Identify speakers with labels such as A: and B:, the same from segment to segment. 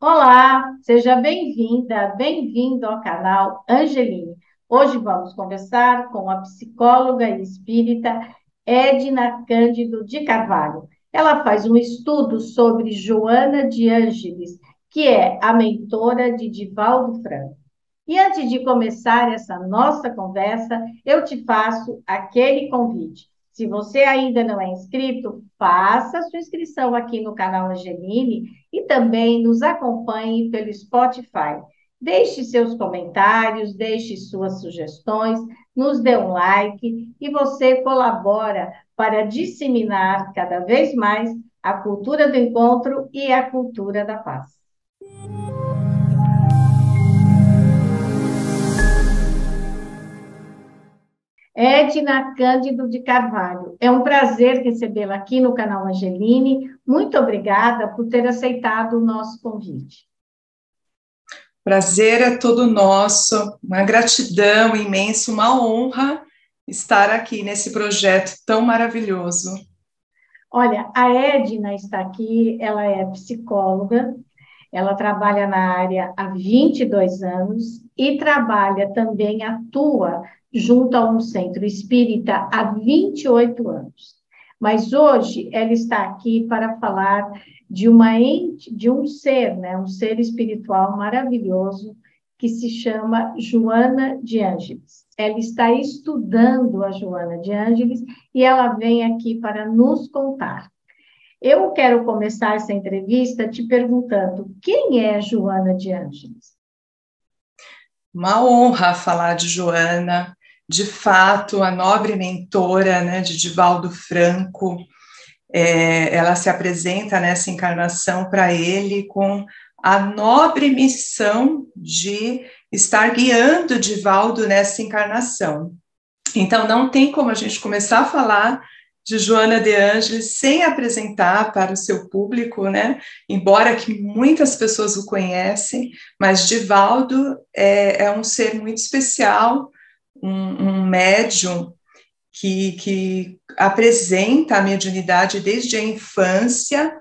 A: Olá, seja bem-vinda, bem-vindo ao canal Angeline. Hoje vamos conversar com a psicóloga e espírita Edna Cândido de Carvalho. Ela faz um estudo sobre Joana de Ângeles, que é a mentora de Divaldo Franco. E antes de começar essa nossa conversa, eu te faço aquele convite. Se você ainda não é inscrito, faça sua inscrição aqui no canal Angeline e também nos acompanhe pelo Spotify. Deixe seus comentários, deixe suas sugestões, nos dê um like e você colabora para disseminar cada vez mais a cultura do encontro e a cultura da paz. Edna Cândido de Carvalho. É um prazer recebê-la aqui no canal Angeline. Muito obrigada por ter aceitado o nosso convite.
B: Prazer é todo nosso, uma gratidão imensa, uma honra estar aqui nesse projeto tão maravilhoso.
A: Olha, a Edna está aqui, ela é psicóloga, ela trabalha na área há 22 anos e trabalha também, atua junto a um centro espírita há 28 anos. Mas hoje ela está aqui para falar de um ser, né, um ser espiritual maravilhoso que se chama Joana de Ângeles. Ela está estudando a Joana de Ângeles e ela vem aqui para nos contar. Eu quero começar essa entrevista te perguntando quem é Joana de Ângeles?
B: Uma honra falar de Joana, de fato, a nobre mentora, né, de Divaldo Franco. Ela se apresenta nessa encarnação para ele com a nobre missão de estar guiando Divaldo nessa encarnação. Então, não tem como a gente começar a falar de Joana de Ângeles sem apresentar para o seu público, né? Embora que muitas pessoas o conhecem, mas Divaldo é um ser muito especial, um médium que apresenta a mediunidade desde a infância,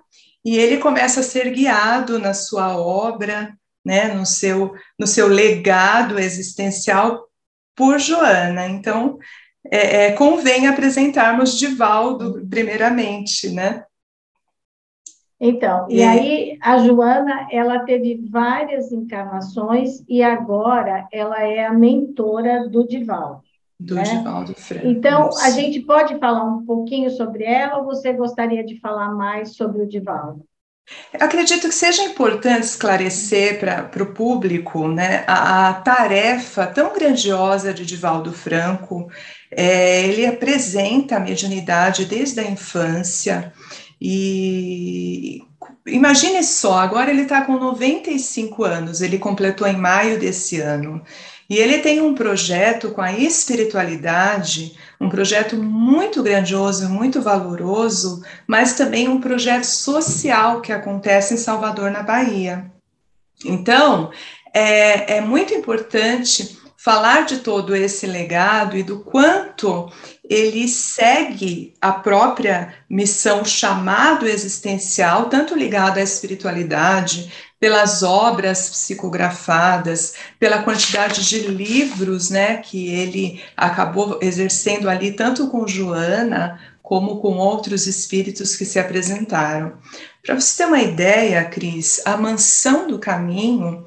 B: e ele começa a ser guiado na sua obra, né, no seu legado existencial por Joana. Então, convém apresentarmos Divaldo primeiramente, né?
A: Então, e aí a Joana, ela teve várias encarnações e agora ela é a mentora do Divaldo,
B: Do
A: né?
B: Divaldo Franco,
A: Então, a
B: isso.
A: gente pode falar um pouquinho sobre ela ou você gostaria de falar mais sobre o Divaldo?
B: Acredito que seja importante esclarecer para o público, né, a tarefa tão grandiosa de Divaldo Franco. Ele apresenta a mediunidade desde a infância e imagine só, agora ele está com 95 anos, ele completou em maio desse ano, e ele tem um projeto com a espiritualidade, um projeto muito grandioso, muito valoroso, mas também um projeto social que acontece em Salvador, na Bahia. Então, é muito importante falar de todo esse legado e do quanto ele segue a própria missão, chamado existencial, tanto ligado à espiritualidade, pelas obras psicografadas, pela quantidade de livros, né, que ele acabou exercendo ali, tanto com Joana, como com outros espíritos que se apresentaram. Para você ter uma ideia, Cris, a Mansão do Caminho,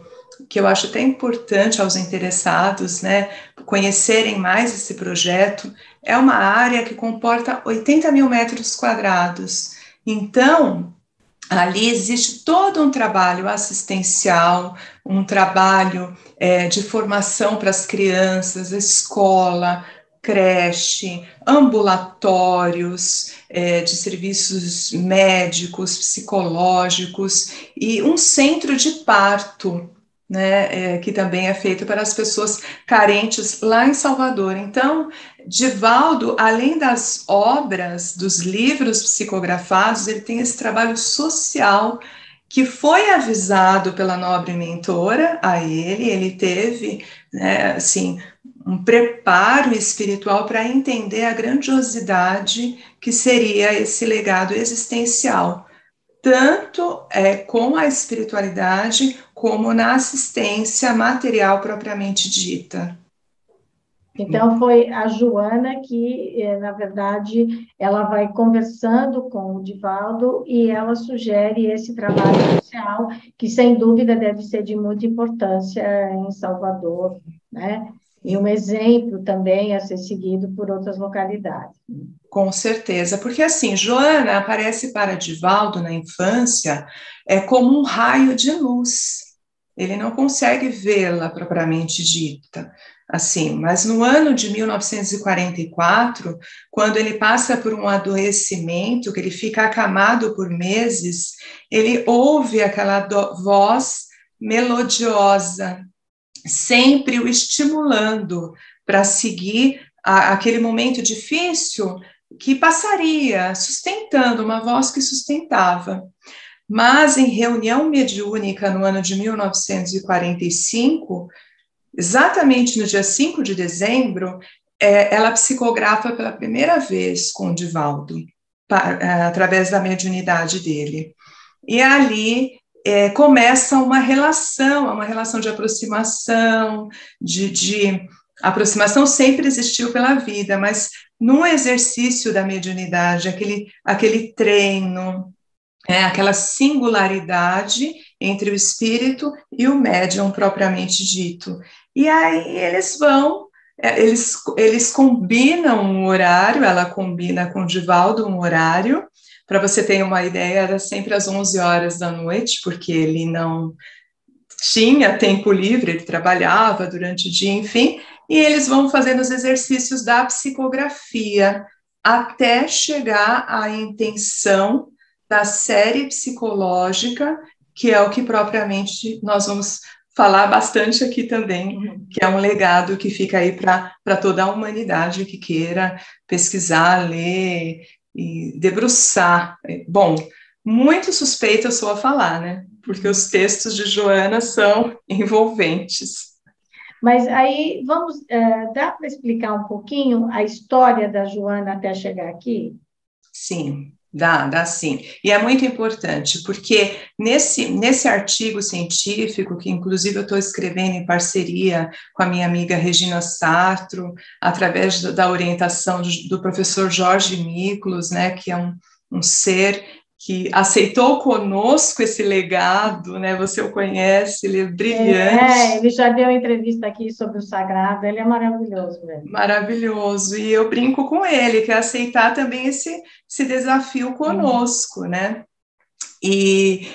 B: que eu acho até importante aos interessados, né, conhecerem mais esse projeto, é uma área que comporta 80 mil metros quadrados. Então, ali existe todo um trabalho assistencial, um trabalho de formação para as crianças, escola, creche, ambulatórios, de serviços médicos, psicológicos e um centro de parto, né, que também é feito para as pessoas carentes lá em Salvador. Então, Divaldo, além das obras, dos livros psicografados, ele tem esse trabalho social que foi avisado pela nobre mentora a ele teve, né, assim, um preparo espiritual para entender a grandiosidade que seria esse legado existencial. tanto com a espiritualidade, como na assistência material propriamente dita.
A: Então, foi a Joana que, na verdade, ela vai conversando com o Divaldo e ela sugere esse trabalho social, que, sem dúvida, deve ser de muita importância em Salvador, né? E um exemplo também a ser seguido por outras localidades.
B: Com certeza, porque assim, Joana aparece para Divaldo na infância como um raio de luz. Ele não consegue vê-la propriamente dita, assim, mas no ano de 1944, quando ele passa por um adoecimento, que ele fica acamado por meses, ele ouve aquela voz melodiosa, sempre o estimulando para seguir aquele momento difícil que passaria, sustentando, uma voz que sustentava. Mas em reunião mediúnica no ano de 1945, exatamente no dia 5 de dezembro, ela psicografa pela primeira vez com o Divaldo, através da mediunidade dele. E ali começa uma relação de aproximação, de aproximação sempre existiu pela vida, mas no exercício da mediunidade, aquele treino, aquela singularidade entre o espírito e o médium propriamente dito. E aí eles combinam um horário, ela combina com o Divaldo um horário. Para você ter uma ideia, era sempre às 11 horas da noite, porque ele não tinha tempo livre, ele trabalhava durante o dia, enfim, e eles vão fazendo os exercícios da psicografia até chegar à intenção da série psicológica, que é o que propriamente nós vamos falar bastante aqui também, que é um legado que fica aí para toda a humanidade que queira pesquisar, ler e debruçar. Bom, muito suspeita eu sou a falar, né? Porque os textos de Joana são envolventes.
A: Mas aí, dá para explicar um pouquinho a história da Joana até chegar aqui?
B: Sim, dá sim. E é muito importante, porque nesse artigo científico, que inclusive eu estou escrevendo em parceria com a minha amiga Regina Sartro, através da orientação do professor Jorge Miklos, né, que é um ser que aceitou conosco esse legado, né? Você o conhece, ele é brilhante.
A: Ele já deu entrevista aqui sobre o sagrado, ele é maravilhoso mesmo.
B: Maravilhoso, e eu brinco com ele, que é aceitar também esse desafio conosco, né? E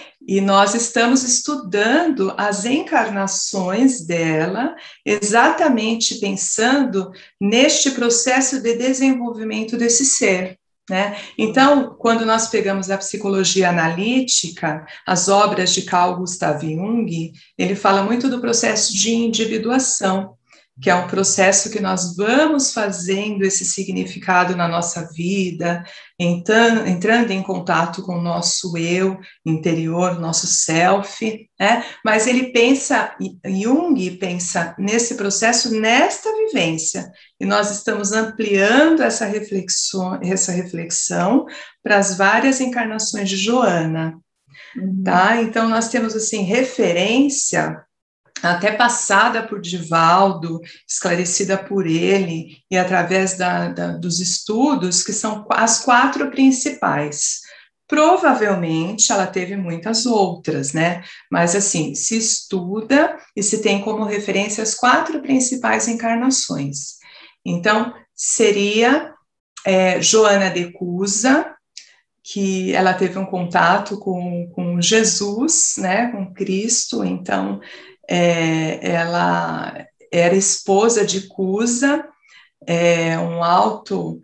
B: nós estamos estudando as encarnações dela, exatamente pensando neste processo de desenvolvimento desse ser. Né? Então, quando nós pegamos a psicologia analítica, as obras de Carl Gustav Jung, ele fala muito do processo de individuação, que é um processo que nós vamos fazendo esse significado na nossa vida, entrando em contato com o nosso eu interior, nosso self, né? Mas Jung pensa nesse processo, nesta vivência, e nós estamos ampliando essa reflexão para as várias encarnações de Joana, tá? Então, nós temos, assim, referência até passada por Divaldo, esclarecida por ele, e através dos estudos, que são as 4 principais. Provavelmente ela teve muitas outras, né? Mas, assim, se estuda e se tem como referência as 4 principais encarnações. Então, seria Joana de Cusa, que ela teve um contato com Jesus, né? Com Cristo, então ela era esposa de Cusa, um alto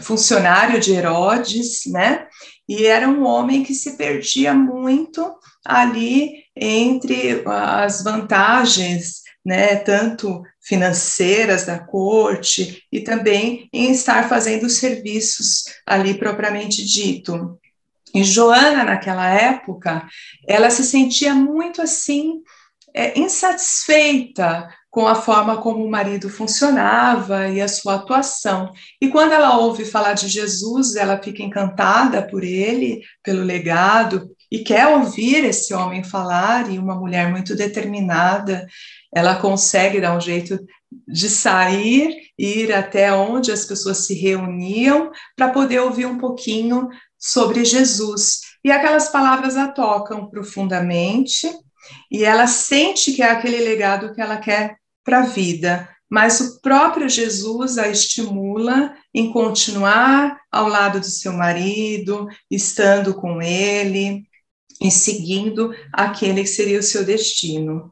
B: funcionário de Herodes, né? E era um homem que se perdia muito ali entre as vantagens, né, tanto financeiras da corte e também em estar fazendo serviços ali propriamente dito. E Joana, naquela época, ela se sentia muito assim, insatisfeita com a forma como o marido funcionava e a sua atuação. E quando ela ouve falar de Jesus, ela fica encantada por ele, pelo legado, e quer ouvir esse homem falar, e uma mulher muito determinada, ela consegue dar um jeito de sair, ir até onde as pessoas se reuniam, para poder ouvir um pouquinho sobre Jesus. E aquelas palavras a tocam profundamente, e ela sente que é aquele legado que ela quer para a vida, mas o próprio Jesus a estimula em continuar ao lado do seu marido, estando com ele e seguindo aquele que seria o seu destino.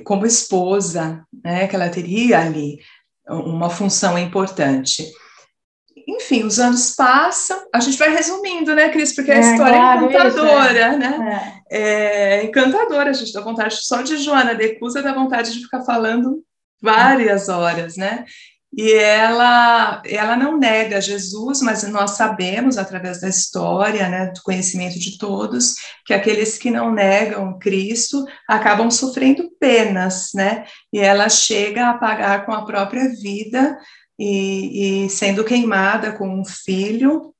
B: Como esposa, né, que ela teria ali uma função importante. Enfim, os anos passam, a gente vai resumindo, né, Cris, porque a história
A: claro,
B: é encantadora,
A: isso,
B: né? É encantadora, a gente dá vontade, só de Joana de Cusa dá vontade de ficar falando várias horas, né? E ela não nega Jesus, mas nós sabemos, através da história, né, do conhecimento de todos, que aqueles que não negam Cristo acabam sofrendo penas, né? E ela chega a pagar com a própria vida e sendo queimada com um filho,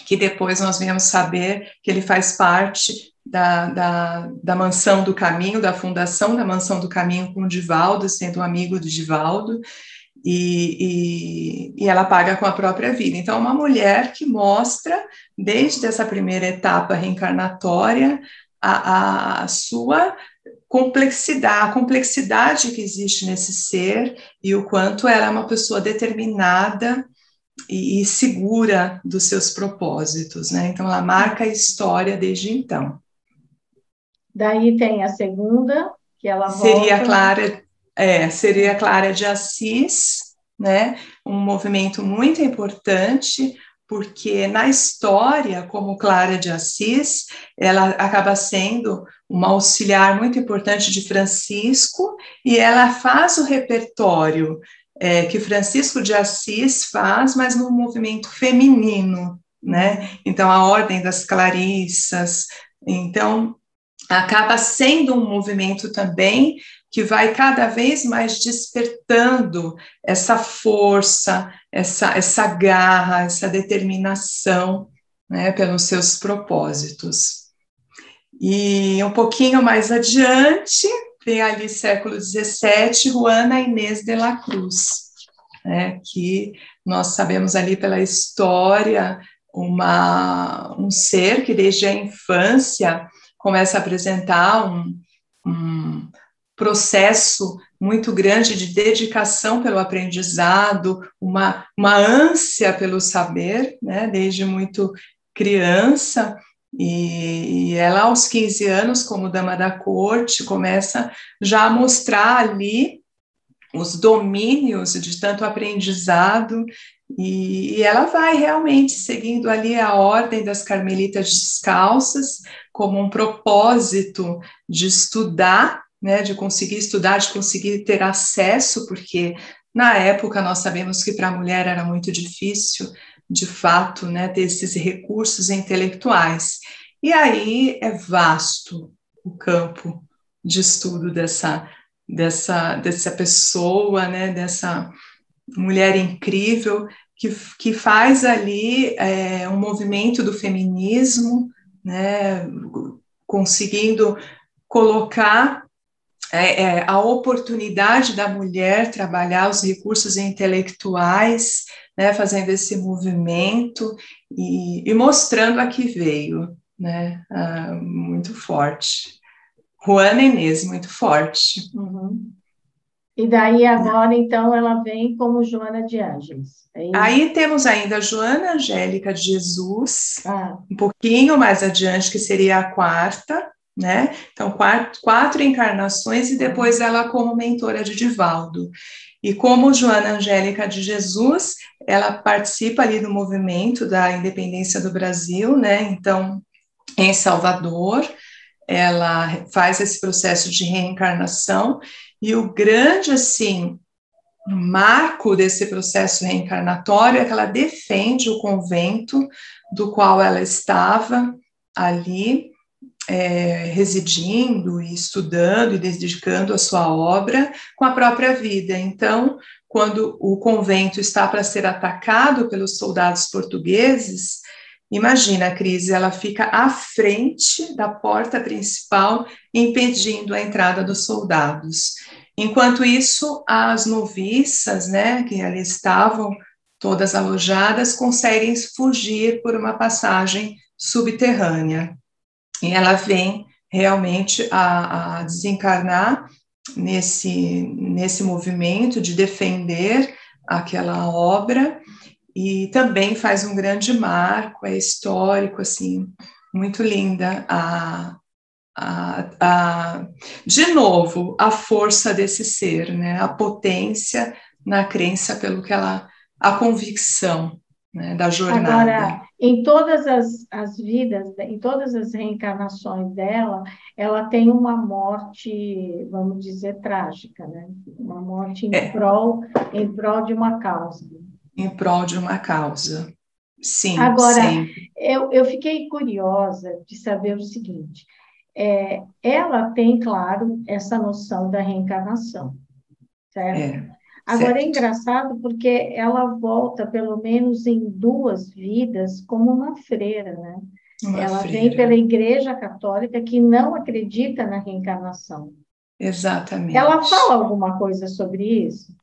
B: que depois nós viemos saber que ele faz parte da Mansão do Caminho, da fundação da Mansão do Caminho com o Divaldo, sendo um amigo do Divaldo, e ela paga com a própria vida. Então, uma mulher que mostra, desde essa primeira etapa reencarnatória, a sua complexidade, a complexidade que existe nesse ser e o quanto ela é uma pessoa determinada e segura dos seus propósitos, né? Então, ela marca a história desde então.
A: Daí tem a segunda, que ela
B: Seria
A: volta.
B: seria Clara de Assis, né? Um movimento muito importante, porque na história, como Clara de Assis, ela acaba sendo uma auxiliar muito importante de Francisco, e ela faz o repertório que Francisco de Assis faz, mas num movimento feminino, né? Então, a Ordem das Clarissas, então, acaba sendo um movimento também que vai cada vez mais despertando essa força, essa garra, essa determinação, né, pelos seus propósitos. E um pouquinho mais adiante, vem ali século XVII, Juana Inês de la Cruz, né, que nós sabemos ali pela história, um ser que desde a infância começa a apresentar um processo muito grande de dedicação pelo aprendizado, uma ânsia pelo saber, né, desde muito criança, e ela aos 15 anos, como dama da corte, começa já a mostrar ali os domínios de tanto aprendizado, e ela vai realmente seguindo ali a ordem das Carmelitas Descalças como um propósito de estudar, né, de conseguir estudar, de conseguir ter acesso, porque na época nós sabemos que para a mulher era muito difícil, de fato, né, ter esses recursos intelectuais. E aí é vasto o campo de estudo dessa pessoa, né, dessa mulher incrível que faz ali um movimento do feminismo, né, conseguindo colocar a oportunidade da mulher trabalhar os recursos intelectuais, né, fazendo esse movimento e mostrando a que veio, né, muito forte. Juana Inês, muito forte.
A: Uhum. E daí agora, então, ela vem como Joana de Ângeles.
B: Aí temos ainda a Joana Angélica de Jesus,
A: Ah.
B: um pouquinho mais adiante, que seria a quarta, né? Então, quatro encarnações, e depois ela como mentora de Divaldo. E como Joana Angélica de Jesus, ela participa ali do movimento da independência do Brasil, né? Então, em Salvador, ela faz esse processo de reencarnação, e o grande, assim, marco desse processo reencarnatório é que ela defende o convento do qual ela estava ali, residindo e estudando e dedicando a sua obra com a própria vida. Então, quando o convento está para ser atacado pelos soldados portugueses, imagina, a Cris, ela fica à frente da porta principal, impedindo a entrada dos soldados. Enquanto isso, as noviças, né, que ali estavam, todas alojadas, conseguem fugir por uma passagem subterrânea. E ela vem realmente a desencarnar nesse movimento de defender aquela obra, e também faz um grande marco, é histórico, assim, muito linda de novo, a força desse ser, né, a potência na crença a convicção, né, da jornada.
A: Agora, em todas as vidas, em todas as reencarnações dela, ela tem uma morte, vamos dizer, trágica, né? Uma morte em prol de uma causa.
B: Em prol de uma causa. Sim,
A: agora,
B: sempre.
A: eu fiquei curiosa de saber o seguinte: ela tem, claro, essa noção da reencarnação, certo? Agora, é
B: Certo.
A: engraçado porque ela volta, pelo menos em 2 vidas, como uma freira, né?
B: Uma
A: Ela vem
B: freira.
A: pela Igreja Católica, que não acredita na reencarnação.
B: Exatamente.
A: Ela fala alguma coisa sobre isso?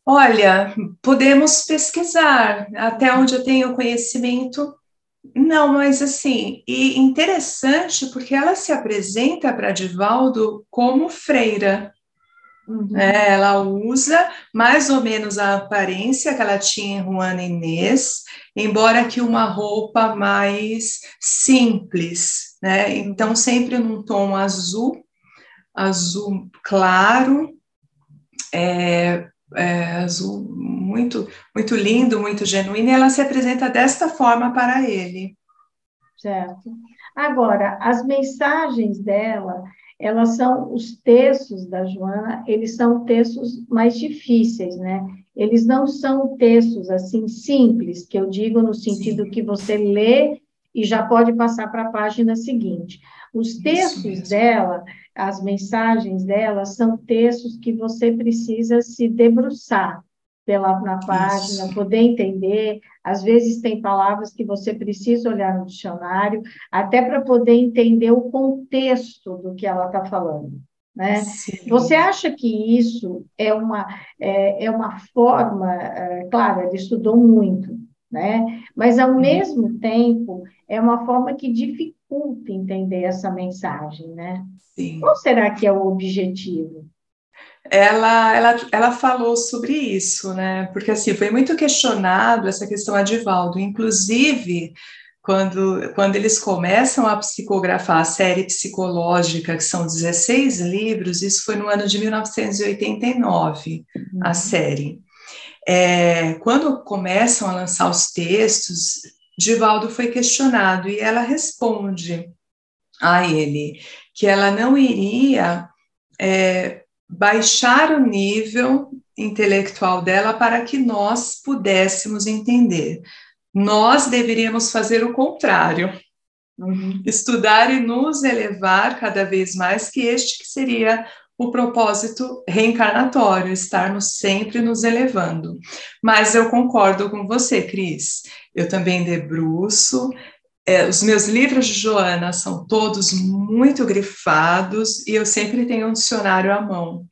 B: Olha, podemos pesquisar, até onde eu tenho conhecimento, não, mas assim, e interessante porque ela se apresenta para Divaldo como freira.
A: Uhum.
B: Ela usa mais ou menos a aparência que ela tinha em Juana Inês, embora que uma roupa mais simples, né? Então, sempre num tom azul claro, azul muito, muito lindo, muito genuíno, e ela se apresenta desta forma para ele.
A: Certo. Agora, as mensagens dela, elas são os textos da Joana, eles são textos mais difíceis, né? Eles não são textos assim simples, que eu digo no sentido
B: Sim.
A: que você lê e já pode passar para a página seguinte. Os textos dela, as mensagens dela, são textos que você precisa se debruçar na página,
B: Isso.
A: poder entender. Às vezes tem palavras que você precisa olhar no dicionário, até para poder entender o contexto do que ela está falando, né?
B: Sim.
A: Você acha que isso é uma forma, claro, ela estudou muito, né? Mas, ao mesmo tempo, é uma forma que dificulta entender essa mensagem, né?
B: Sim.
A: Qual será que é o objetivo?
B: Ela falou sobre isso, né? Porque assim foi muito questionado essa questão a Divaldo, inclusive quando eles começam a psicografar a série psicológica, que são 16 livros, isso foi no ano de 1989, a série. Quando começam a lançar os textos, Divaldo foi questionado e ela responde a ele que ela não iria baixar o nível intelectual dela para que nós pudéssemos entender. Nós deveríamos fazer o contrário, estudar e nos elevar cada vez mais, que este que seria o propósito reencarnatório, estarmos sempre nos elevando. Mas eu concordo com você, Cris. Eu também debruço. Os meus livros de Joana são todos muito grifados e eu sempre tenho um dicionário à mão.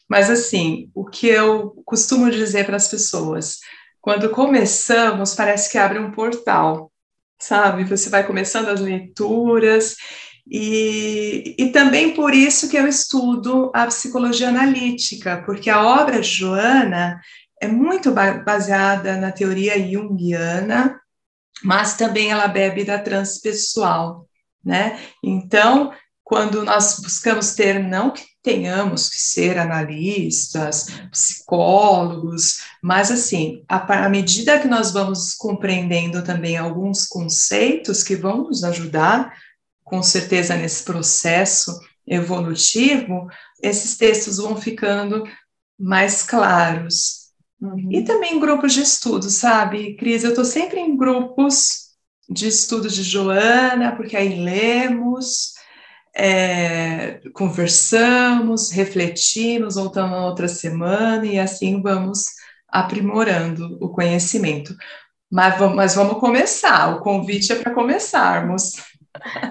B: Mas, assim, o que eu costumo dizer para as pessoas, quando começamos, parece que abre um portal, sabe? Você vai começando as leituras, e também por isso que eu estudo a psicologia analítica, porque a obra de Joana é muito baseada na teoria junguiana, mas também ela bebe da transpessoal, né? Então, quando nós buscamos ter, não que tenhamos que ser analistas, psicólogos, mas assim, à medida que nós vamos compreendendo também alguns conceitos que vão nos ajudar, com certeza, nesse processo evolutivo, esses textos vão ficando mais claros. E também grupos de estudo, sabe, Cris? Eu estou sempre em grupos de estudo de Joana, porque aí lemos, conversamos, refletimos, voltamos na outra semana e assim vamos aprimorando o conhecimento. Mas vamos começar, o convite é para começarmos.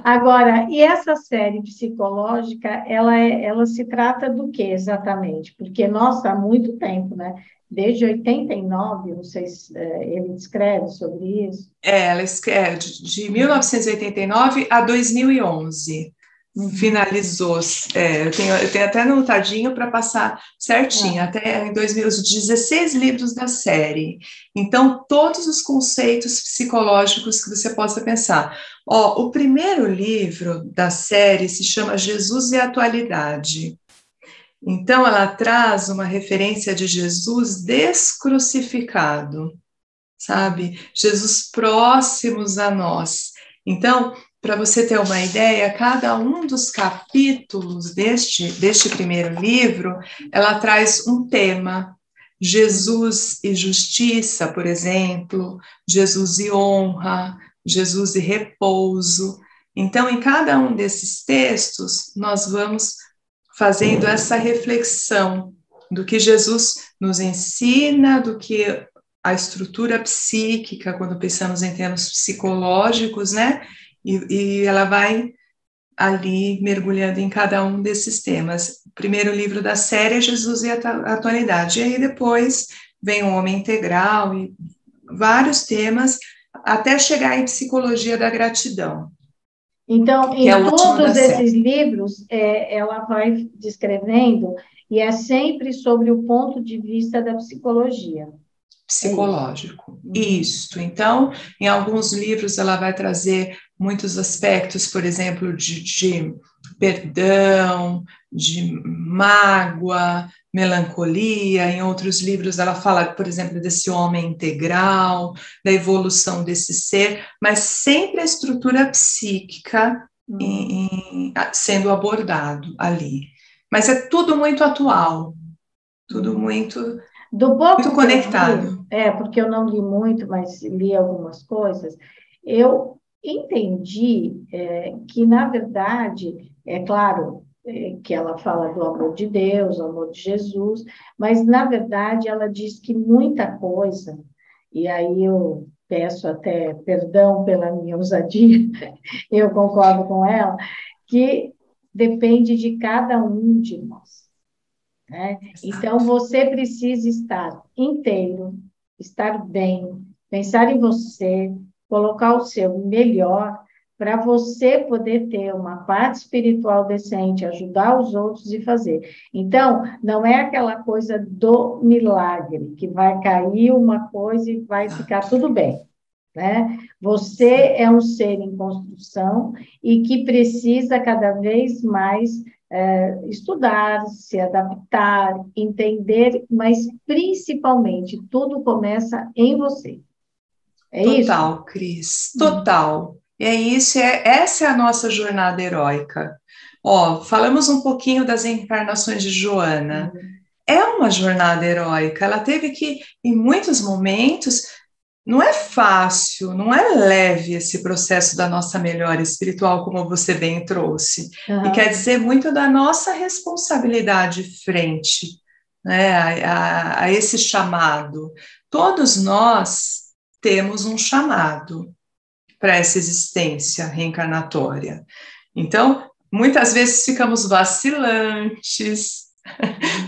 A: Agora, e essa série psicológica, ela se trata do que exatamente? Porque, nossa, há muito tempo, né? Desde 89, não sei se ele escreve sobre isso.
B: Ela escreve de 1989 a 2011.
A: Uhum.
B: Finalizou. Eu tenho até anotadinho para passar certinho,
A: Ah,
B: até em 2000, os 16 livros da série. Então, todos os conceitos psicológicos que você possa pensar. Ó, o primeiro livro da série se chama Jesus e a Atualidade. Então, ela traz uma referência de Jesus descrucificado, sabe? Jesus próximos a nós. Então, para você ter uma ideia, cada um dos capítulos deste primeiro livro, ela traz um tema. Jesus e justiça, por exemplo, Jesus e honra, Jesus e repouso. Então, em cada um desses textos, nós vamos fazendo essa reflexão do que Jesus nos ensina, do que a estrutura psíquica, quando pensamos em termos psicológicos, né? E ela vai ali mergulhando em cada um desses temas. O primeiro livro da série é Jesus e a Atualidade, e aí depois vem o Homem Integral e vários temas, até chegar em Psicologia da Gratidão,
A: então,
B: que é
A: em
B: o último da
A: todos
B: série.
A: esses livros, ela vai descrevendo, e é sempre sobre o ponto de vista da psicologia. É isso.
B: Psicológico.
A: Uhum.
B: Isso. Então, em alguns livros ela vai trazer muitos aspectos, por exemplo, de perdão, de mágoa, melancolia. Em outros livros ela fala, por exemplo, desse homem integral, da evolução desse ser, mas sempre a estrutura psíquica
A: Uhum.
B: sendo abordado ali. Mas é tudo muito atual, tudo
A: Uhum.
B: muito,
A: Do
B: muito
A: pouco que eu li,
B: conectado.
A: porque eu não li muito, mas li algumas coisas, eu entendi que, na verdade, é claro que ela fala do amor de Deus, do amor de Jesus, mas, na verdade, ela diz que muita coisa, e aí eu peço até perdão pela minha ousadia, eu concordo com ela, que depende de cada um de nós, né? Então,
B: Exato.
A: você precisa estar inteiro, estar bem, pensar em você, colocar o seu melhor para você poder ter uma parte espiritual decente, ajudar os outros e fazer. Então, não é aquela coisa do milagre, que vai cair uma coisa e vai ficar
B: Exato.
A: tudo bem, né? Você
B: Sim.
A: é um ser em construção e que precisa cada vez mais estudar, se adaptar, entender, mas principalmente tudo começa em você. É isso?
B: Total, Cris, total. É isso, essa é a nossa jornada heróica. Ó, falamos um pouquinho das encarnações de Joana.
A: Uhum.
B: É uma jornada heróica. Ela teve que, em muitos momentos, não é fácil, não é leve esse processo da nossa melhora espiritual, como você bem trouxe. E quer
A: Uhum.
B: dizer muito da nossa responsabilidade frente, né, a esse chamado. Todos nós temos um chamado para essa existência reencarnatória. Então, muitas vezes ficamos vacilantes,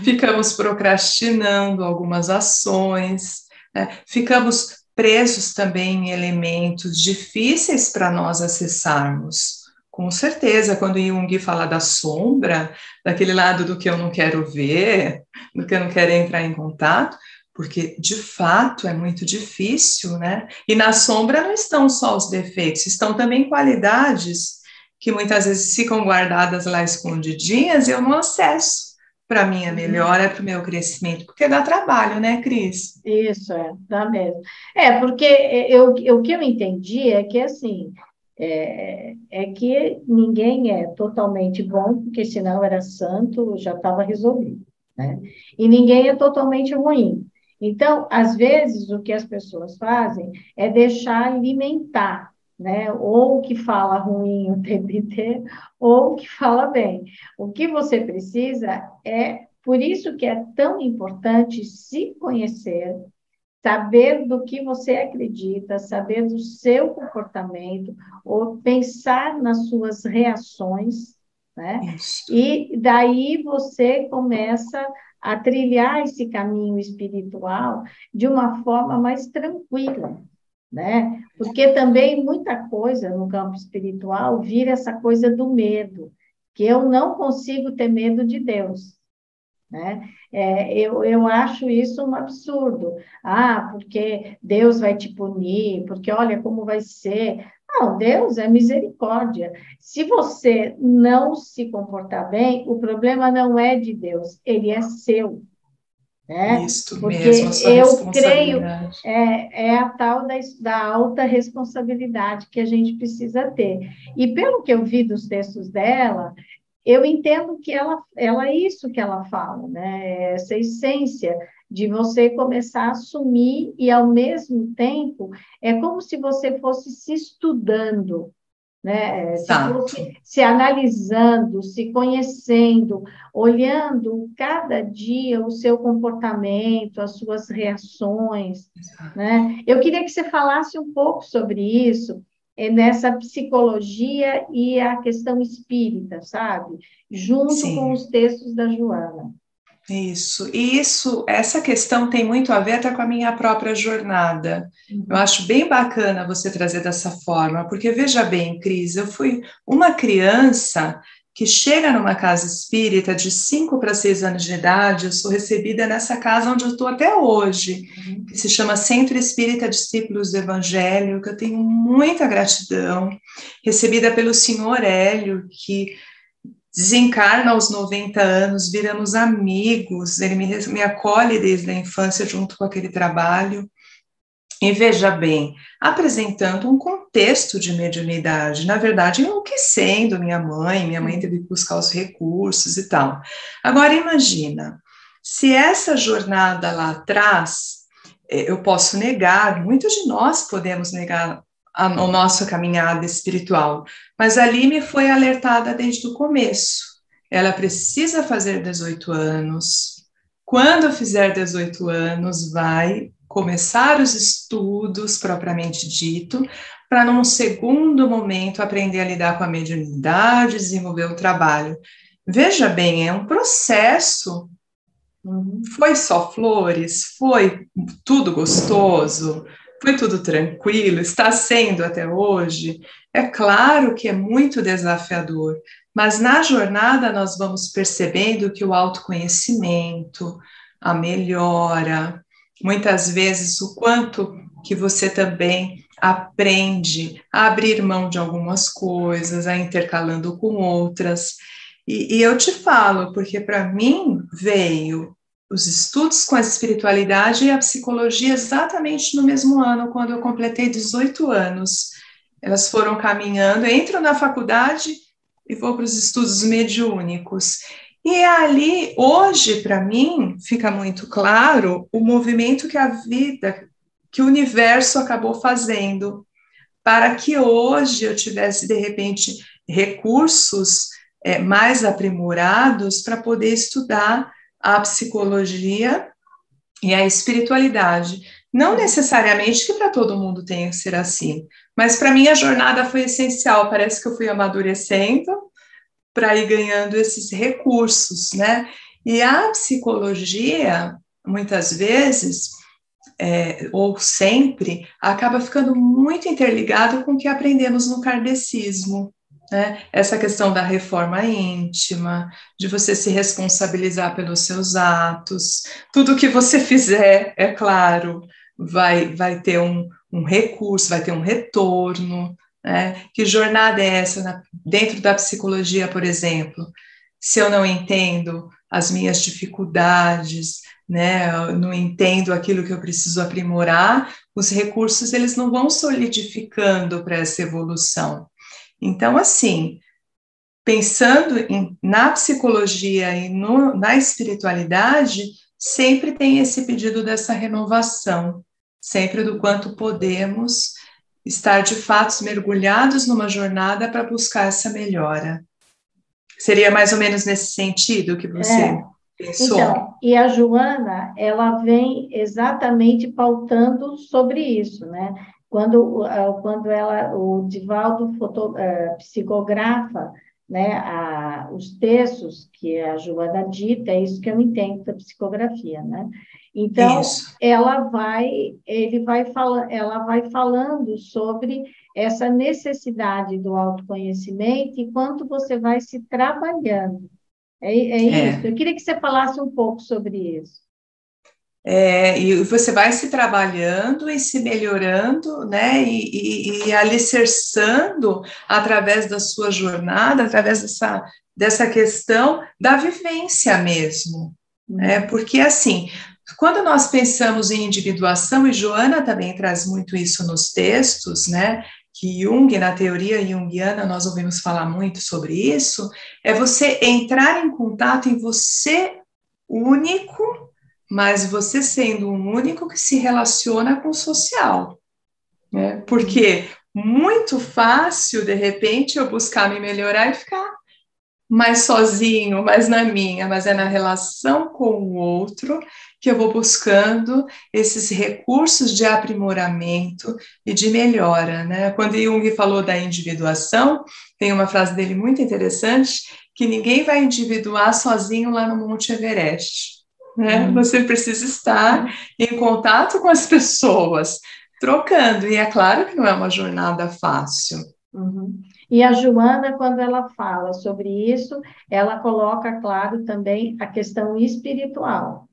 B: ficamos procrastinando algumas ações, né? Ficamos presos também em elementos difíceis para nós acessarmos. Com certeza, quando Jung fala da sombra, daquele lado do que eu não quero ver, do que eu não quero entrar em contato, porque de fato é muito difícil, né? E na sombra não estão só os defeitos, estão também qualidades que muitas vezes ficam guardadas lá escondidinhas e eu não acesso para a minha
A: Uhum.
B: melhora, para o meu crescimento, porque dá trabalho, né, Cris?
A: Isso, dá mesmo. Porque o que eu entendi é que, assim, é que ninguém é totalmente bom, porque senão era santo, já estava resolvido, né? E ninguém é totalmente ruim. Então, às vezes, o que as pessoas fazem é deixar alimentar. né? Ou que fala ruim o tempo inteiro, ou que fala bem. O que você precisa é, por isso que é tão importante se conhecer, saber do que você acredita, saber do seu comportamento, ou pensar nas suas reações, né?
B: Isso.
A: E daí você começa a trilhar esse caminho espiritual de uma forma mais tranquila, né? Porque também muita coisa no campo espiritual vira essa coisa do medo, que eu não consigo ter medo de Deus, né? Eu acho isso um absurdo. Ah, porque Deus vai te punir, porque olha como vai ser. Não, Deus é misericórdia. Se você não se comportar bem, o problema não é de Deus, ele é seu, né?
B: Isso
A: Porque
B: mesmo, a sua
A: eu creio,
B: responsabilidade.
A: é a tal da alta responsabilidade que a gente precisa ter. E pelo que eu vi dos textos dela, eu entendo que ela é isso que ela fala, né? Essa essência de você começar a assumir e, ao mesmo tempo, é como se você fosse se estudando, né? Se
B: Exato.
A: fosse se analisando, se conhecendo, olhando cada dia o seu comportamento, as suas reações, né? Eu queria que você falasse um pouco sobre isso, nessa psicologia e a questão espírita, sabe? Junto com
B: Sim.
A: os textos da Joana.
B: Isso, e essa questão tem muito a ver até com a minha própria jornada. Eu
A: Uhum.
B: acho bem bacana você trazer dessa forma, porque veja bem, Cris, eu fui uma criança que chega numa casa espírita de 5 para 6 anos de idade, eu sou recebida nessa casa onde eu estou até hoje,
A: Uhum.
B: que se chama Centro Espírita Discípulos do Evangelho, que eu tenho muita gratidão, recebida pelo senhor Hélio, que desencarna aos 90 anos, viramos amigos, ele me acolhe desde a infância junto com aquele trabalho. E veja bem, apresentando um contexto de mediunidade, na verdade, enlouquecendo minha mãe teve que buscar os recursos e tal. Agora, imagina, se essa jornada lá atrás, eu posso negar, muitos de nós podemos negar a nossa caminhada espiritual, mas ali me foi alertada desde o começo. Ela precisa fazer 18 anos. Quando fizer 18 anos, vai começar os estudos propriamente dito, para num segundo momento aprender a lidar com a mediunidade, desenvolver o trabalho. Veja bem, é um processo.
A: Uhum.
B: Foi só flores? Foi tudo gostoso? Foi tudo tranquilo? Está sendo até hoje? É claro que é muito desafiador, mas na jornada nós vamos percebendo que o autoconhecimento, a melhora, muitas vezes o quanto que você também aprende a abrir mão de algumas coisas, a intercalando com outras. E eu te falo, porque para mim veio os estudos com a espiritualidade e a psicologia exatamente no mesmo ano, quando eu completei 18 anos. Elas foram caminhando, eu entro na faculdade e vou para os estudos mediúnicos. E é ali, hoje, para mim, fica muito claro o movimento que a vida, que o universo acabou fazendo, para que hoje eu tivesse, de repente, recursos mais aprimorados para poder estudar a psicologia e a espiritualidade. Não necessariamente que para todo mundo tenha que ser assim, mas para mim a jornada foi essencial. Parece que eu fui amadurecendo para ir ganhando esses recursos, né? E a psicologia, muitas vezes, ou sempre, acaba ficando muito interligado com o que aprendemos no kardecismo. Né? Essa questão da reforma íntima, de você se responsabilizar pelos seus atos, tudo que você fizer, é claro, vai ter um recurso, vai ter um retorno. Né? Que jornada é essa dentro da psicologia, por exemplo? Se eu não entendo as minhas dificuldades, né, eu não entendo aquilo que eu preciso aprimorar, os recursos eles não vão solidificando para essa evolução. Então, assim, pensando na psicologia e na espiritualidade, sempre tem esse pedido dessa renovação, sempre do quanto podemos estar de fato mergulhados numa jornada para buscar essa melhora. Seria mais ou menos nesse sentido que você pensou?
A: Então, e a Joana, ela vem exatamente pautando sobre isso, né? Quando o Divaldo psicografa, né, os textos que a Joana dita, é isso que eu entendo da psicografia, né? Então,
B: Isso.
A: ela vai falando sobre essa necessidade do autoconhecimento e quanto você vai se trabalhando. É isso.
B: É.
A: Eu queria que você falasse um pouco sobre isso.
B: E você vai se trabalhando e se melhorando, né, e alicerçando através da sua jornada, através dessa questão da vivência mesmo. Porque, assim, quando nós pensamos em individuação, e Joana também traz muito isso nos textos, né, que Jung, na teoria junguiana, nós ouvimos falar muito sobre isso, é você entrar em contato em você único, mas você sendo um único que se relaciona com o social, né? Porque muito fácil, de repente, eu buscar me melhorar e ficar mais sozinho, mais na minha, mas é na relação com o outro que eu vou buscando esses recursos de aprimoramento e de melhora, né? Quando Jung falou da individuação, tem uma frase dele muito interessante, que ninguém vai individuar sozinho lá no Monte Everest, né? Você precisa estar em contato com as pessoas, trocando, e é claro que não é uma jornada fácil.
A: Uhum. E a Joana, quando ela fala sobre isso, ela coloca, claro, também a questão espiritual,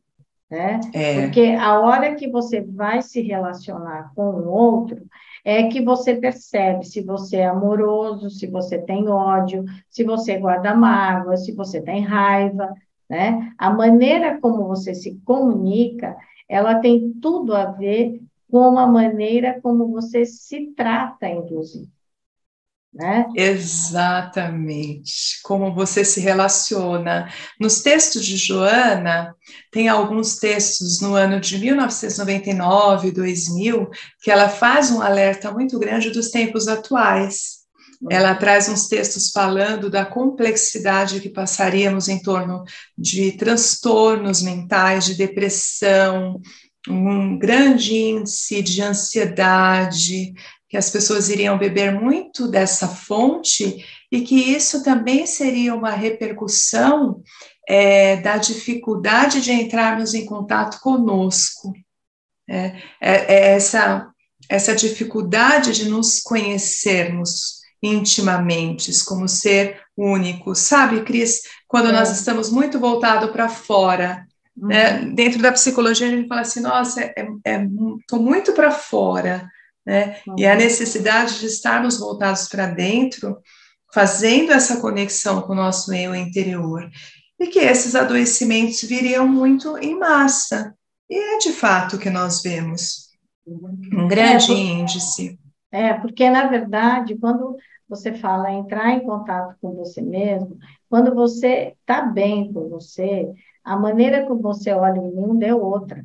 A: né? Porque
B: É,
A: a hora que você vai se relacionar com o outro, é que você percebe se você é amoroso, se você tem ódio, se você guarda mágoa, se você tem raiva, né? A maneira como você se comunica, ela tem tudo a ver com a maneira como você se trata, inclusive, né?
B: exatamente, como você se relaciona. Nos textos de Joana, tem alguns textos no ano de 1999, 2000, que ela faz um alerta muito grande dos tempos atuais. Ela traz uns textos falando da complexidade que passaríamos em torno de transtornos mentais, de depressão, um grande índice de ansiedade, que as pessoas iriam beber muito dessa fonte e que isso também seria uma repercussão da dificuldade de entrarmos em contato conosco. Essa dificuldade de nos conhecermos intimamente, como ser único. Sabe, Cris, quando nós estamos muito voltados para fora, né, dentro da psicologia a gente fala assim, nossa, estou muito para fora, né? E a necessidade de estarmos voltados para dentro, fazendo essa conexão com o nosso eu interior, e que esses adoecimentos viriam muito em massa. E é de fato o que nós vemos, um
A: É,
B: grande índice.
A: porque, na verdade, quando você fala entrar em contato com você mesmo, quando você está bem com você, a maneira como você olha o mundo é outra,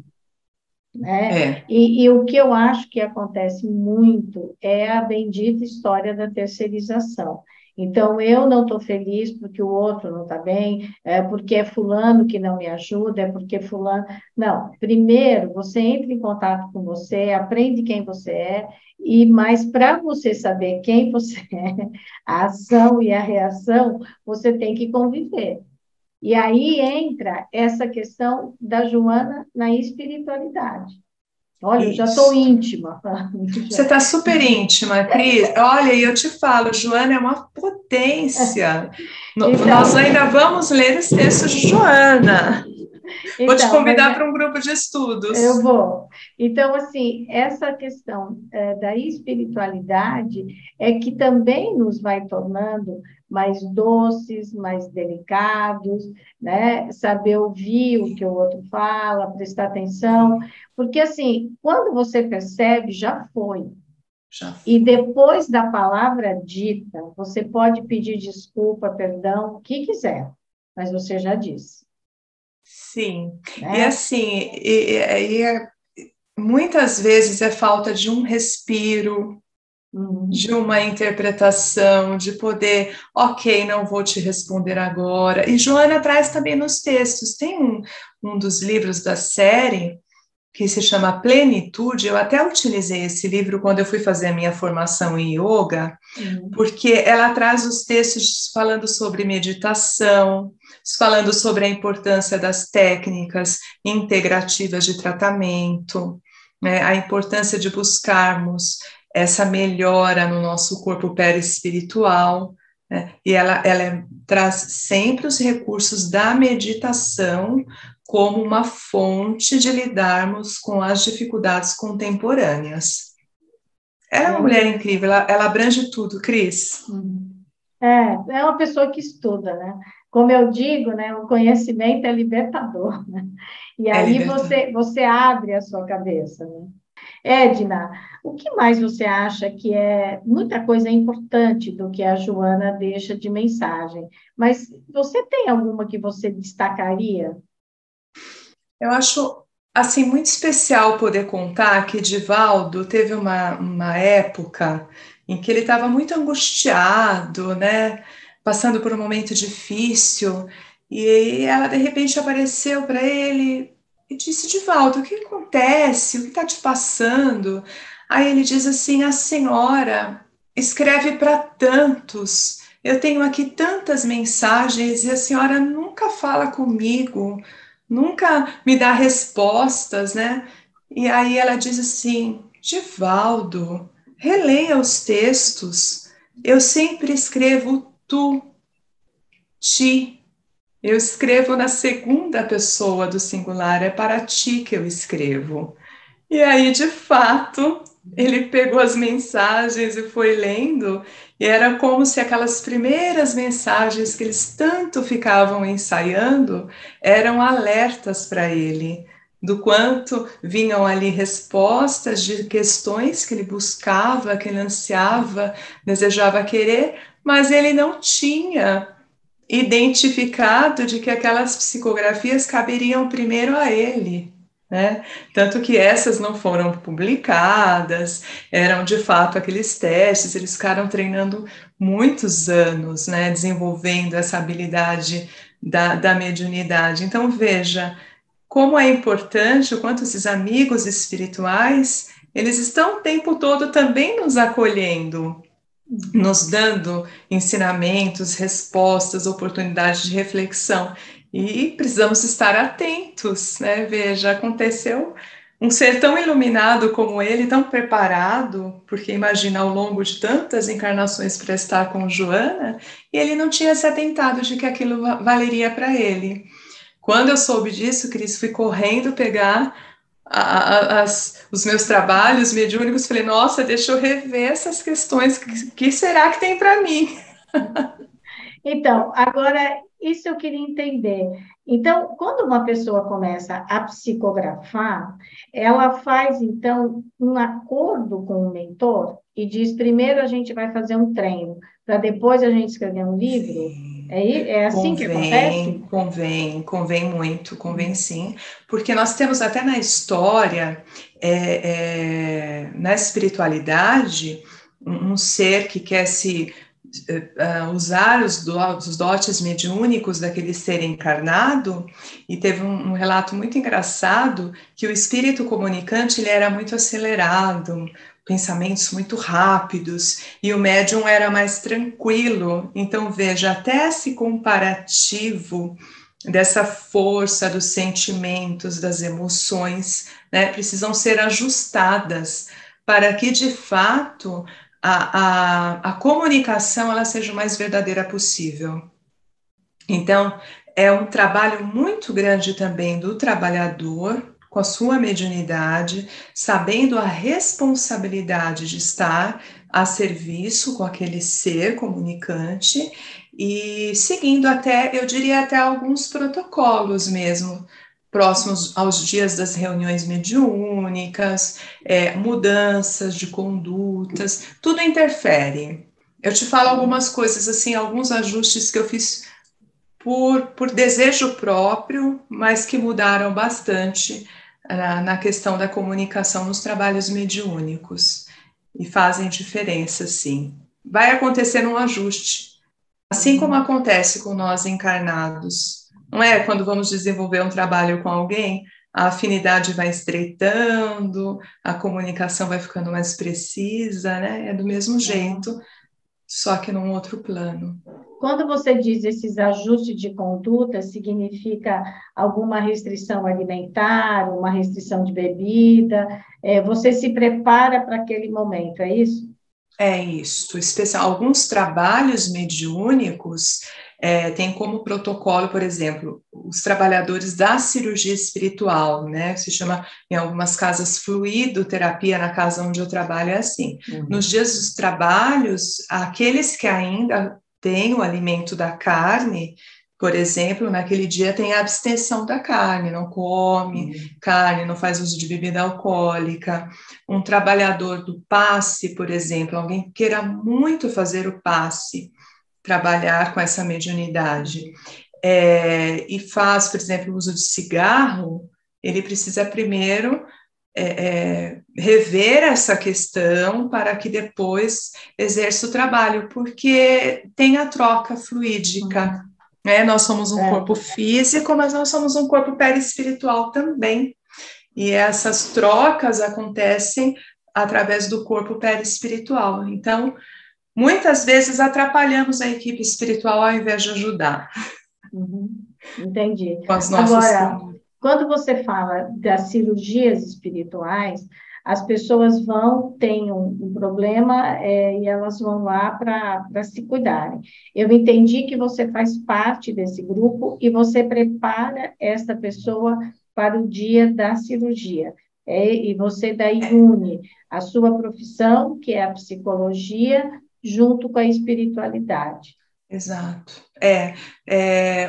A: né?
B: É,
A: E o que eu acho que acontece muito é a bendita história da terceirização. Então, eu não estou feliz porque o outro não está bem, é porque é fulano que não me ajuda, é porque fulano... Não, primeiro você entra em contato com você, aprende quem você é, mas para você saber quem você é, a ação e a reação, você tem que conviver. E aí entra essa questão da Joana na espiritualidade. Olha, eu já estou
B: isso.
A: íntima.
B: Você está super íntima, Cris. Olha, e eu te falo, Joana é uma potência. Nós
A: Então,
B: ainda vamos ler os textos de Joana. Vou te
A: mas
B: convidar para um grupo de
A: eu
B: estudos.
A: vou. Então, assim, essa questão da espiritualidade é que também nos vai tornando mais doces, mais delicados, né? Saber ouvir o que o outro fala, prestar atenção, porque assim, quando você percebe, já foi.
B: Já
A: E
B: foi.
A: depois da palavra dita, você pode pedir desculpa, perdão, o que quiser, mas você já disse,
B: Sim. E
A: né?
B: assim, muitas vezes é falta de um respiro, de uma interpretação, de poder, ok, não vou te responder agora. E Joana traz também nos textos, tem um dos livros da série que se chama Plenitude, eu até utilizei esse livro quando eu fui fazer a minha formação em yoga, porque ela traz os textos falando sobre meditação, falando sobre a importância das técnicas integrativas de tratamento, né, a importância de buscarmos essa melhora no nosso corpo perispiritual, né, e ela traz sempre os recursos da meditação como uma fonte de lidarmos com as dificuldades contemporâneas. Ela é uma
A: É
B: mulher
A: mesmo.
B: incrível, ela abrange tudo, Cris.
A: É uma pessoa que estuda, né? Como eu digo, né? O conhecimento é libertador, né? E
B: É
A: aí
B: libertador.
A: você abre a sua cabeça, né? Edna, o que mais você acha que é muita coisa importante do que a Joana deixa de mensagem? Mas você tem alguma que você destacaria?
B: Eu acho assim muito especial poder contar que Divaldo teve uma época em que ele estava muito angustiado, né? Passando por um momento difícil, e ela de repente apareceu para ele e disse: Divaldo, o que acontece? O que está te passando? Aí ele diz assim: a senhora escreve para tantos. Eu tenho aqui tantas mensagens e a senhora nunca fala comigo, nunca me dá respostas, né? E aí ela diz assim: Divaldo, releia os textos. Eu sempre escrevo tu, ti. Eu escrevo na segunda pessoa do singular, é para ti que eu escrevo. E aí, de fato, ele pegou as mensagens e foi lendo, e era como se aquelas primeiras mensagens que eles tanto ficavam ensaiando eram alertas para ele, do quanto vinham ali respostas de questões que ele buscava, que ele ansiava, desejava querer, mas ele não tinha identificado de que aquelas psicografias caberiam primeiro a ele, né? Tanto que essas não foram publicadas, eram de fato aqueles testes, eles ficaram treinando muitos anos, né? Desenvolvendo essa habilidade da mediunidade. Então, veja como é importante, o quanto esses amigos espirituais, eles estão o tempo todo também nos acolhendo, nos dando ensinamentos, respostas, oportunidades de reflexão. E precisamos estar atentos, né? Veja, aconteceu um ser tão iluminado como ele, tão preparado, porque imagina ao longo de tantas encarnações para estar com Joana, e ele não tinha se atentado de que aquilo valeria para ele. Quando eu soube disso, Cris, fui correndo pegar os meus trabalhos mediúnicos, falei, nossa, deixa eu rever essas questões, que será que tem para mim?
A: Então, agora, isso eu queria entender. Então, quando uma pessoa começa a psicografar, ela faz, então, um acordo com o mentor e diz: primeiro a gente vai fazer um treino, para depois a gente escrever um livro? É assim que acontece?
B: Convém muito, convém sim, porque nós temos até na história, na espiritualidade, um ser que quer se usar os dotes mediúnicos daquele ser encarnado, e teve um relato muito engraçado que o espírito comunicante ele era muito acelerado, pensamentos muito rápidos, e o médium era mais tranquilo. Então, veja, até esse comparativo dessa força dos sentimentos, das emoções, né, precisam ser ajustadas para que, de fato, a comunicação ela seja o mais verdadeira possível. Então, é um trabalho muito grande também do trabalhador com a sua mediunidade, sabendo a responsabilidade de estar a serviço com aquele ser comunicante e seguindo até, eu diria, até alguns protocolos mesmo, próximos aos dias das reuniões mediúnicas, mudanças de condutas, tudo interfere. Eu te falo algumas coisas, assim, alguns ajustes que eu fiz por desejo próprio, mas que mudaram bastante na questão da comunicação nos trabalhos mediúnicos. e fazem diferença, sim. Vai acontecer um ajuste, assim como acontece com nós encarnados. Não é? Quando vamos desenvolver um trabalho com alguém, a afinidade vai estreitando, a comunicação vai ficando mais precisa, né? É do mesmo jeito, só que num outro plano.
A: Quando você diz esses ajustes de conduta, significa alguma restrição alimentar, uma restrição de bebida, você se prepara para aquele momento, é isso?
B: É isso. Alguns trabalhos mediúnicos têm como protocolo, por exemplo, os trabalhadores da cirurgia espiritual, né? Se chama, em algumas casas, fluidoterapia, na casa onde eu trabalho é assim. Nos dias dos trabalhos, aqueles que ainda têm o alimento da carne, por exemplo, naquele dia tem a abstenção da carne, não come carne, não faz uso de bebida alcoólica. Um trabalhador do passe, por exemplo, alguém que queira muito fazer o passe, trabalhar com essa mediunidade, e faz, por exemplo, o uso de cigarro, ele precisa primeiro rever essa questão para que depois exerça o trabalho, porque tem a troca fluídica. Nós somos um corpo físico, mas nós somos um corpo perispiritual também. E essas trocas acontecem através do corpo perispiritual. Então, muitas vezes atrapalhamos a equipe espiritual ao invés de ajudar.
A: Entendi.
B: Com as nossas
A: Agora, quando você fala das cirurgias espirituais, as pessoas têm um problema, e elas vão lá para se cuidarem. Eu entendi que você faz parte desse grupo e você prepara esta pessoa para o dia da cirurgia. E você daí une a sua profissão, que é a psicologia, junto com a espiritualidade.
B: Exato.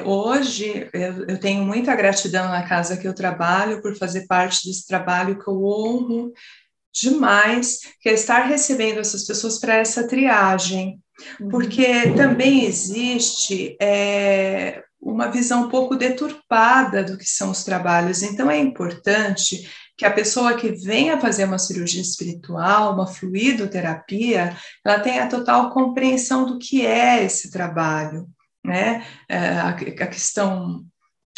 B: Hoje eu tenho muita gratidão na casa que eu trabalho por fazer parte desse trabalho que eu honro demais, que é estar recebendo essas pessoas para essa triagem, porque também existe uma visão um pouco deturpada do que são os trabalhos. Então é importante que a pessoa que venha fazer uma cirurgia espiritual, uma fluidoterapia, ela tenha total compreensão do que é esse trabalho, né? A questão,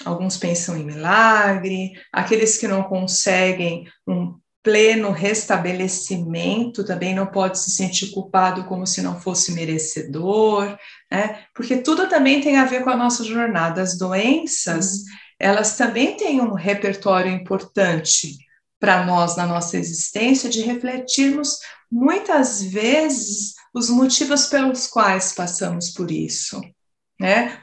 B: alguns pensam em milagre, aqueles que não conseguem um pleno restabelecimento também não pode se sentir culpado como se não fosse merecedor, né? Porque tudo também tem a ver com a nossa jornada. As doenças, elas também têm um repertório importante para nós na nossa existência, de refletirmos muitas vezes os motivos pelos quais passamos por isso.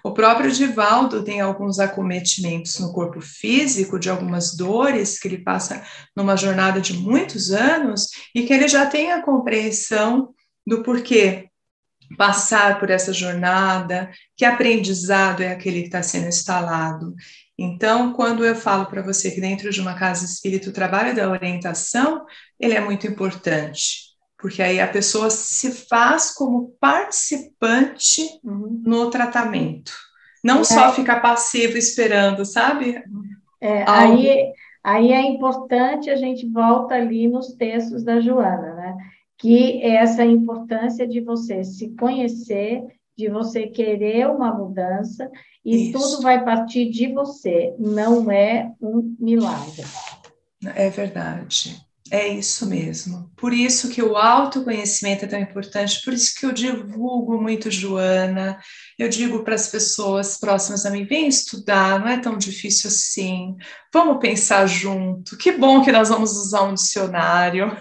B: O próprio Divaldo tem alguns acometimentos no corpo físico, de algumas dores que ele passa numa jornada de muitos anos e que ele já tem a compreensão do porquê passar por essa jornada, que aprendizado é aquele que está sendo instalado. Então, quando eu falo para você que dentro de uma casa espírita o trabalho da orientação, ele é muito importante, porque aí a pessoa se faz como participante no tratamento, não só ficar passivo esperando, sabe?
A: Aí é importante, a gente volta ali nos textos da Joana, né? Que é essa importância de você se conhecer, de você querer uma mudança, e tudo vai partir de você, não é um milagre.
B: É verdade. É isso mesmo. Por isso que o autoconhecimento é tão importante, por isso que eu divulgo muito, Joana. Eu digo para as pessoas próximas a mim, vem estudar, não é tão difícil assim. Vamos pensar junto. Que bom que nós vamos usar um dicionário.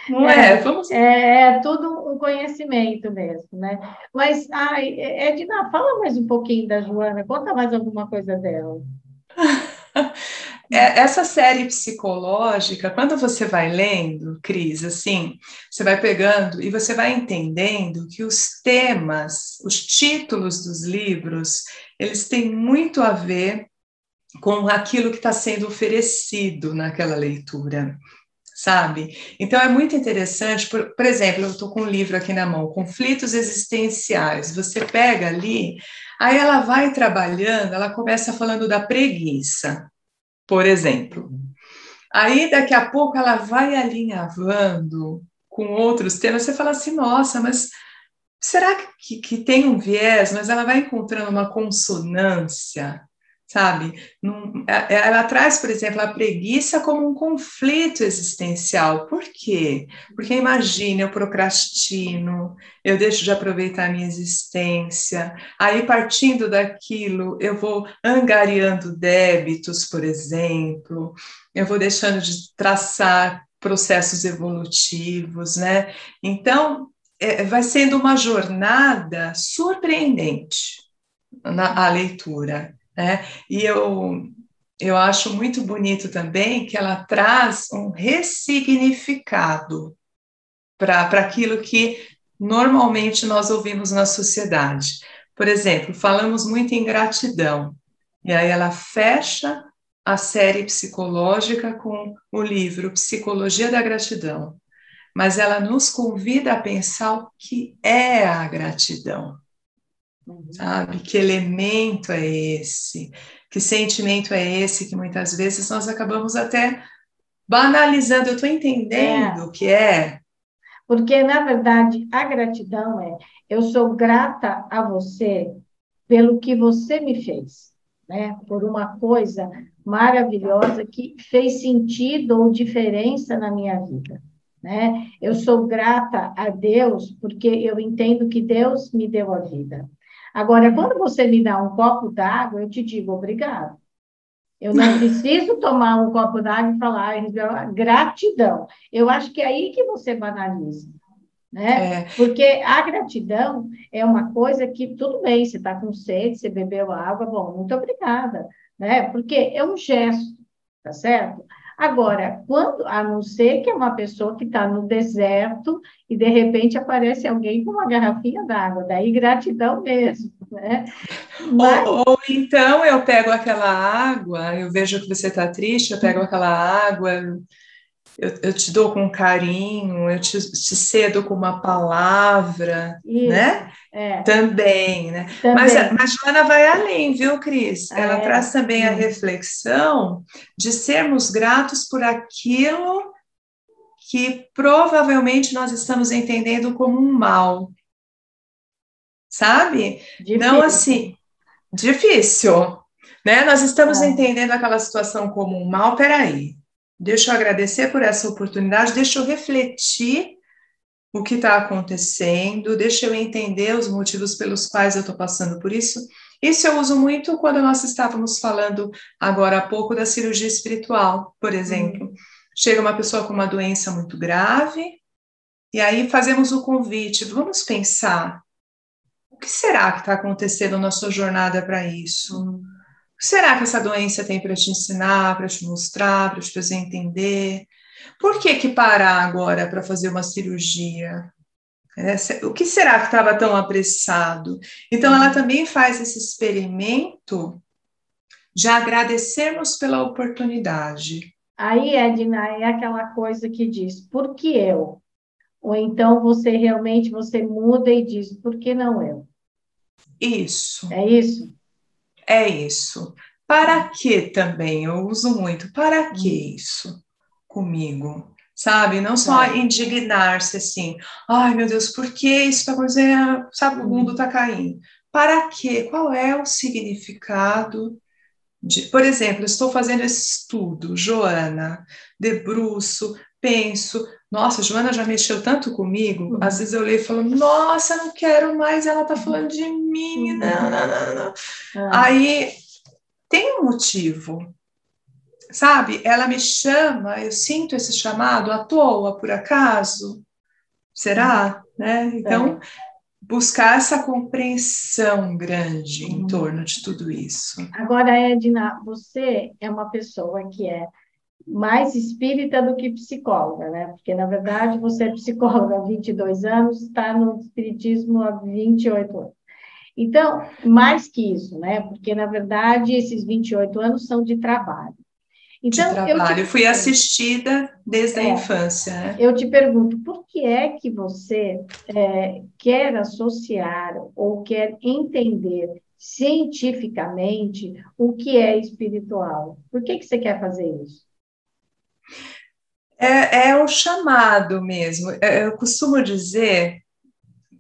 B: Não é?
A: É tudo um conhecimento mesmo, né? Mas, Edna, fala mais um pouquinho da Joana, conta mais alguma coisa dela.
B: Essa série psicológica, quando você vai lendo, Cris, assim, você vai pegando e você vai entendendo que os temas, os títulos dos livros, eles têm muito a ver com aquilo que está sendo oferecido naquela leitura, sabe? Então é muito interessante, por exemplo, eu estou com um livro aqui na mão, Conflitos Existenciais, você pega ali, aí ela vai trabalhando, ela começa falando da preguiça, por exemplo. Aí, daqui a pouco, ela vai alinhavando com outros temas. Você fala assim, nossa, mas será que tem um viés? Mas ela vai encontrando uma consonância, sabe? Ela traz, por exemplo, a preguiça como um conflito existencial. Por quê? Porque imagina, eu procrastino, eu deixo de aproveitar a minha existência, aí partindo daquilo, eu vou angariando débitos, por exemplo, eu vou deixando de traçar processos evolutivos, né? Então, vai sendo uma jornada surpreendente a leitura, né? E eu acho muito bonito também que ela traz um ressignificado para aquilo que normalmente nós ouvimos na sociedade. Por exemplo, falamos muito em gratidão, e aí ela fecha a série psicológica com o livro Psicologia da Gratidão, mas ela nos convida a pensar o que é a gratidão, sabe? Que elemento é esse? Que sentimento é esse que muitas vezes nós acabamos até banalizando? Eu estou entendendo o que é.
A: Porque, na verdade, a gratidão é: eu sou grata a você pelo que você me fez, né? Por uma coisa maravilhosa que fez sentido ou diferença na minha vida, né? Eu sou grata a Deus porque eu entendo que Deus me deu a vida. Agora, quando você me dá um copo d'água, eu te digo obrigado. Eu não preciso tomar um copo d'água e falar: gratidão. Eu acho que é aí que você banaliza, né?
B: É,
A: Porque a gratidão é uma coisa que, tudo bem, você está com sede, você bebeu água, bom, muito obrigada, né? Porque é um gesto, tá certo? Agora, quando, a não ser que é uma pessoa que está no deserto e de repente aparece alguém com uma garrafinha d'água, daí gratidão mesmo, né? Mas,
B: ou então eu pego aquela água, eu vejo que você está triste, eu pego aquela água, eu te dou com carinho, eu te cedo com uma palavra,
A: isso,
B: né? Também, né? Mas a
A: também,
B: Joana vai além, viu, Cris? Ela traz
A: é,
B: também a reflexão de sermos gratos por aquilo que provavelmente nós estamos entendendo como um mal, sabe? Não
A: difícil.
B: assim, difícil, né? Nós estamos
A: É.
B: entendendo aquela situação como um mal, peraí. Deixa eu agradecer por essa oportunidade, deixa eu refletir o que está acontecendo, deixa eu entender os motivos pelos quais eu estou passando por isso. Isso eu uso muito quando nós estávamos falando agora há pouco da cirurgia espiritual, por exemplo.
A: Hum.
B: Chega uma pessoa com uma doença muito grave, e aí fazemos o convite, vamos pensar, o que será que está acontecendo na sua jornada para isso?
A: Hum.
B: O que será que essa doença tem para te ensinar, para te mostrar, para te fazer entender? Por que que parar agora para fazer uma cirurgia? O que será que estava tão apressado? Então, ela
A: Hum.
B: também faz esse experimento de agradecermos pela oportunidade.
A: Aí, Edna, é aquela coisa que diz: por que eu? Ou então você realmente você muda e diz: por que não eu?
B: Isso,
A: É isso?
B: é isso. Para que também? Eu uso muito. Para
A: Hum.
B: que isso comigo? Sabe? Não só
A: Tá.
B: indignar-se assim, ai meu Deus, por que isso está acontecendo? Sabe, o mundo
A: Hum.
B: está caindo. Para quê? Qual é o significado por exemplo, estou fazendo esse estudo, Joana, debruço, penso, nossa, Joana já mexeu tanto comigo, às vezes eu leio e falo, nossa, não quero mais, ela está falando de mim, não, não, não, não.
A: Ah.
B: Aí tem um motivo, sabe? Ela me chama, eu sinto esse chamado à toa, por acaso? Será? Né? Então,
A: É.
B: buscar essa compreensão grande em
A: Hum.
B: torno de tudo isso.
A: Agora, Edna, você é uma pessoa que é mais espírita do que psicóloga, né? Porque, na verdade, você é psicóloga há 22 anos, está no espiritismo há 28 anos. Então, mais que isso, né? Porque, na verdade, esses 28 anos são de trabalho.
B: De
A: Então,
B: trabalho. Fui assistida desde a
A: é,
B: infância, né?
A: eu te pergunto, por que é que você quer associar ou quer entender cientificamente o que é espiritual? Por que que você quer fazer isso?
B: É o chamado mesmo. Eu costumo dizer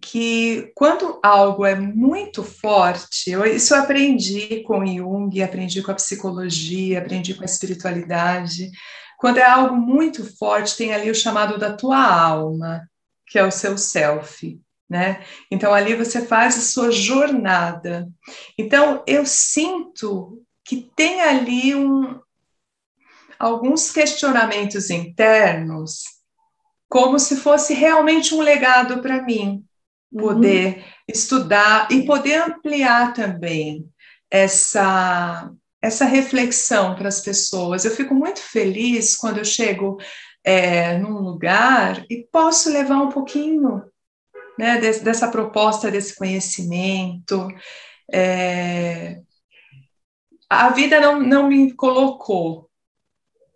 B: que quando algo é muito forte, isso eu aprendi com Jung, aprendi com a psicologia, aprendi com a espiritualidade. Quando é algo muito forte, tem ali o chamado da tua alma, que é o seu self, né? Então ali você faz a sua jornada. Então eu sinto que tem ali alguns questionamentos internos, como se fosse realmente um legado para mim poder estudar e poder ampliar também essa reflexão para as pessoas. Eu fico muito feliz quando eu chego num lugar e posso levar um pouquinho, né, dessa proposta, desse conhecimento. A vida não me colocou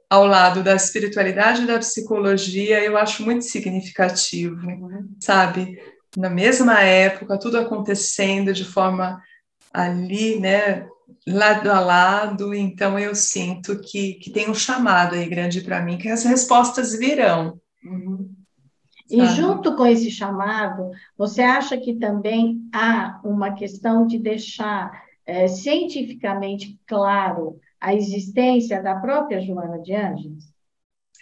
B: ao lado da espiritualidade e da psicologia, eu acho muito significativo, sabe? Na mesma época, tudo acontecendo de forma ali, né, lado a lado, então eu sinto que tem um chamado aí grande para mim, que as respostas virão.
A: E junto com esse chamado, você acha que também há uma questão de deixar cientificamente claro a existência da própria Joana de Ângeles?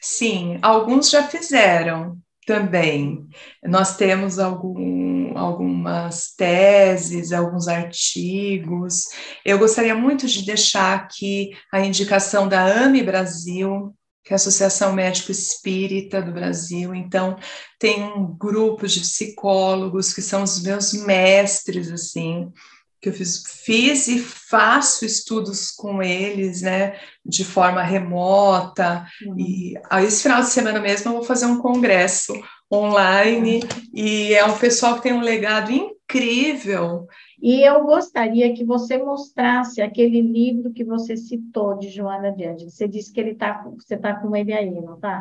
B: Sim, alguns já fizeram também. Nós temos algumas teses, alguns artigos. Eu gostaria muito de deixar aqui a indicação da AME Brasil, que é a Associação Médico Espírita do Brasil. Então, tem um grupo de psicólogos que são os meus mestres, assim, que eu fiz e faço estudos com eles, né, de forma remota, e aí esse final de semana mesmo eu vou fazer um congresso online, e é um pessoal que tem um legado incrível.
A: E eu gostaria que você mostrasse aquele livro que você citou, de Joana de Ângeles. Você disse que você está com ele aí, não está?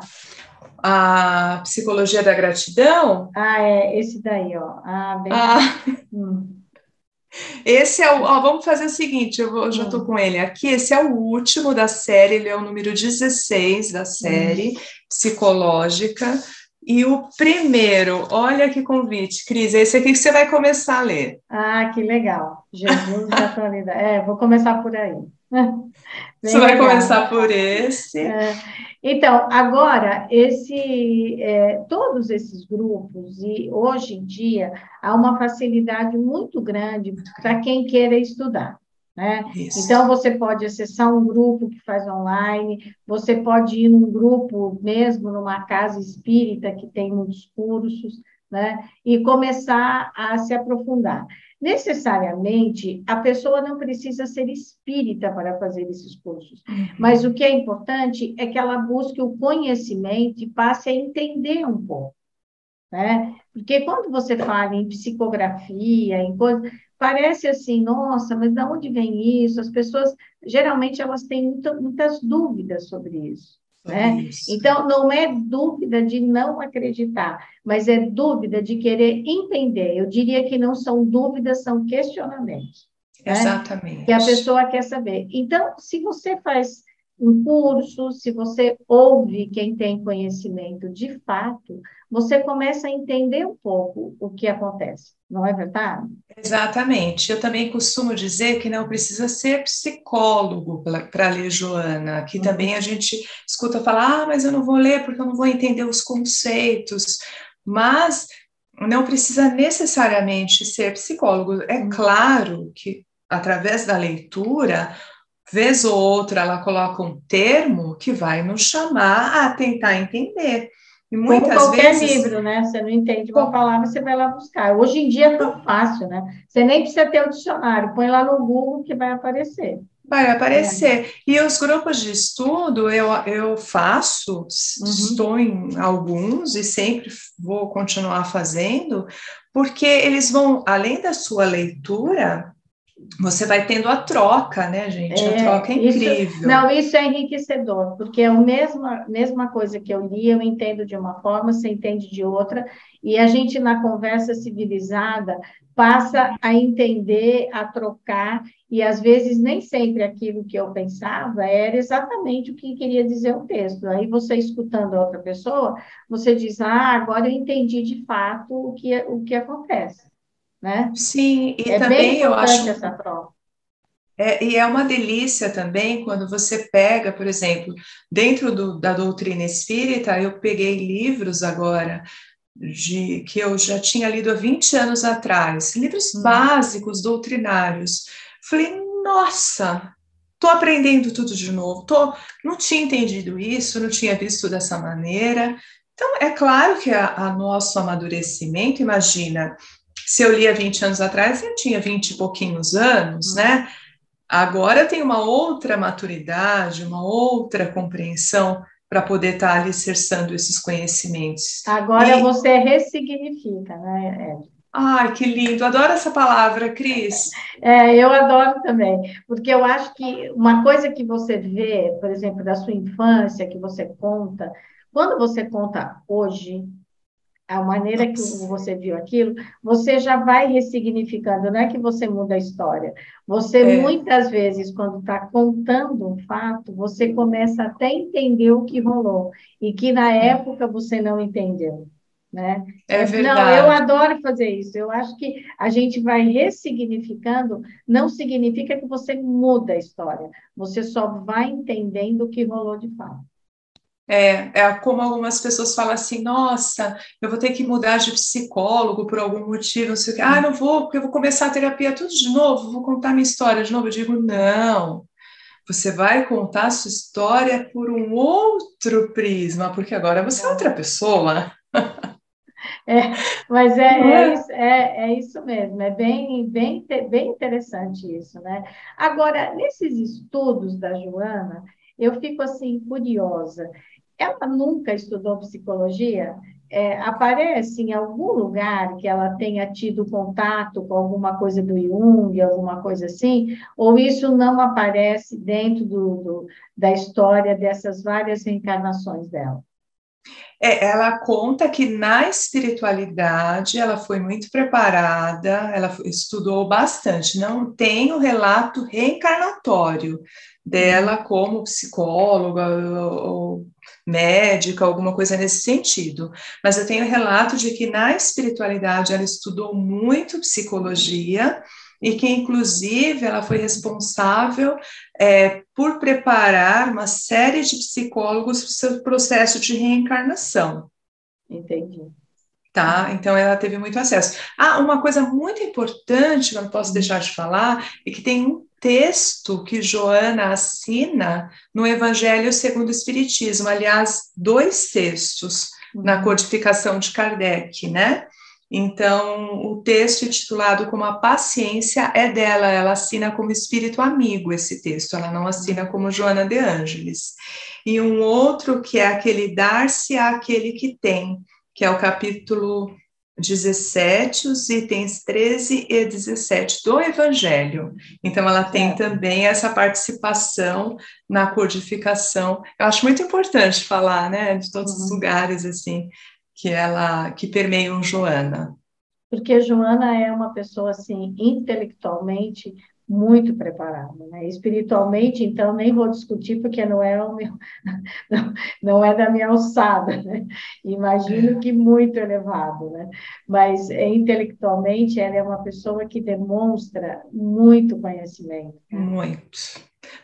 B: A Psicologia da Gratidão?
A: É esse daí, ó.
B: Esse é vamos fazer o seguinte, eu já estou com ele aqui, esse é o último da série, ele é o número 16 da série psicológica, e o primeiro, olha que convite, Cris, é esse aqui que você vai começar a ler.
A: Que legal, Jesus da atualidade. Vou começar por aí.
B: Você vai começar por esse.
A: Então, agora, todos esses grupos, e hoje em dia, há uma facilidade muito grande para quem queira estudar, né? Então, você pode acessar um grupo que faz online, você pode ir num grupo mesmo, numa casa espírita que tem muitos cursos, né? E começar a se aprofundar. Necessariamente, a pessoa não precisa ser espírita para fazer esses cursos, mas o que é importante é que ela busque o conhecimento e passe a entender um pouco, né? Porque quando você fala em psicografia, em coisas, parece assim, nossa, mas de onde vem isso? As pessoas, geralmente, elas têm muitas dúvidas sobre isso. Né? Então, não é dúvida de não acreditar, mas é dúvida de querer entender. Eu diria que não são dúvidas, são questionamentos.
B: Exatamente.
A: Né? Que a pessoa quer saber. Então, se você faz um curso, se você ouve quem tem conhecimento de fato, você começa a entender um pouco o que acontece, não é verdade?
B: Exatamente. Eu também costumo dizer que não precisa ser psicólogo para ler Joana. Aqui também a gente escuta falar, mas eu não vou ler porque eu não vou entender os conceitos. Mas não precisa necessariamente ser psicólogo. É claro que, através da leitura, vez ou outra, ela coloca um termo que vai nos chamar a tentar entender. E muitas
A: como qualquer
B: vezes,
A: livro, né? Você não entende uma palavra, você vai lá buscar. Hoje em dia é tão fácil, né? Você nem precisa ter o dicionário, põe lá no Google que vai aparecer.
B: Vai aparecer. E os grupos de estudo eu faço, estou em alguns e sempre vou continuar fazendo, porque eles vão, além da sua leitura, você vai tendo a troca, né, gente? A troca é incrível.
A: Isso é enriquecedor, porque é a mesma coisa que eu li, eu entendo de uma forma, você entende de outra, e a gente, na conversa civilizada, passa a entender, a trocar, e às vezes nem sempre aquilo que eu pensava era exatamente o que queria dizer o texto. Aí você escutando a outra pessoa, você diz, agora eu entendi de fato o que acontece, né?
B: Sim, e
A: É bem
B: também eu
A: importante
B: acho.
A: essa troca.
B: E é uma delícia também quando você pega, por exemplo, dentro da doutrina espírita, eu peguei livros agora que eu já tinha lido há 20 anos atrás, livros básicos, doutrinários. Falei, nossa, estou aprendendo tudo de novo, não tinha entendido isso, não tinha visto dessa maneira. Então, é claro que a nosso amadurecimento, imagina, se eu li há 20 anos atrás, eu tinha 20 e pouquinhos anos, né? Agora eu tenho uma outra maturidade, uma outra compreensão para poder estar alicerçando esses conhecimentos.
A: Agora você ressignifica, né, Ed?
B: Ai, que lindo, adoro essa palavra, Cris.
A: Eu adoro também, porque eu acho que uma coisa que você vê, por exemplo, da sua infância, que você conta, quando você conta hoje, a maneira que você viu aquilo, você já vai ressignificando, não é que você muda a história. Você,
B: É,
A: muitas vezes, quando está contando um fato, você começa até a entender o que rolou, e que na época você não entendeu, né?
B: é
A: Não, eu
B: verdade.
A: adoro fazer isso. Eu acho que a gente vai ressignificando, não significa que você muda a história, você só vai entendendo o que rolou de fato.
B: É como algumas pessoas falam assim, nossa, eu vou ter que mudar de psicólogo por algum motivo, não sei o quê. Ah, não vou, porque eu vou começar a terapia tudo de novo, vou contar minha história de novo. Eu digo, não, você vai contar a sua história por um outro prisma, porque agora você é outra pessoa.
A: Mas
B: Não é?
A: é isso mesmo, é bem interessante isso, né? Agora, nesses estudos da Joana, eu fico assim curiosa. Ela nunca estudou psicologia? Aparece em algum lugar que ela tenha tido contato com alguma coisa do Jung, alguma coisa assim? Ou isso não aparece dentro da história dessas várias reencarnações dela?
B: Ela conta que na espiritualidade ela foi muito preparada, ela estudou bastante. Não tem o relato reencarnatório dela como psicóloga ou médica, alguma coisa nesse sentido. Mas eu tenho relato de que na espiritualidade ela estudou muito psicologia e que, inclusive, ela foi responsável por preparar uma série de psicólogos para o seu processo de reencarnação.
A: Entendi.
B: Tá? Então ela teve muito acesso. Uma coisa muito importante que eu não posso deixar de falar é que tem um texto que Joana assina no Evangelho segundo o Espiritismo, aliás, 2 textos na codificação de Kardec, né? Então, o texto intitulado como A Paciência é dela, ela assina como espírito amigo esse texto, ela não assina como Joana de Ângeles. E um outro que é aquele dar-se àquele que tem, que é o capítulo 17, os itens 13 e 17 do Evangelho. Então, ela tem também essa participação na codificação. Eu acho muito importante falar, né, de todos os lugares, assim, que permeiam Joana.
A: Porque Joana é uma pessoa, assim, intelectualmente muito preparada, né? Espiritualmente, então, nem vou discutir, porque não é não é da minha alçada, né? Imagino que muito elevado, né? Mas intelectualmente ela é uma pessoa que demonstra muito conhecimento, né?
B: Muito.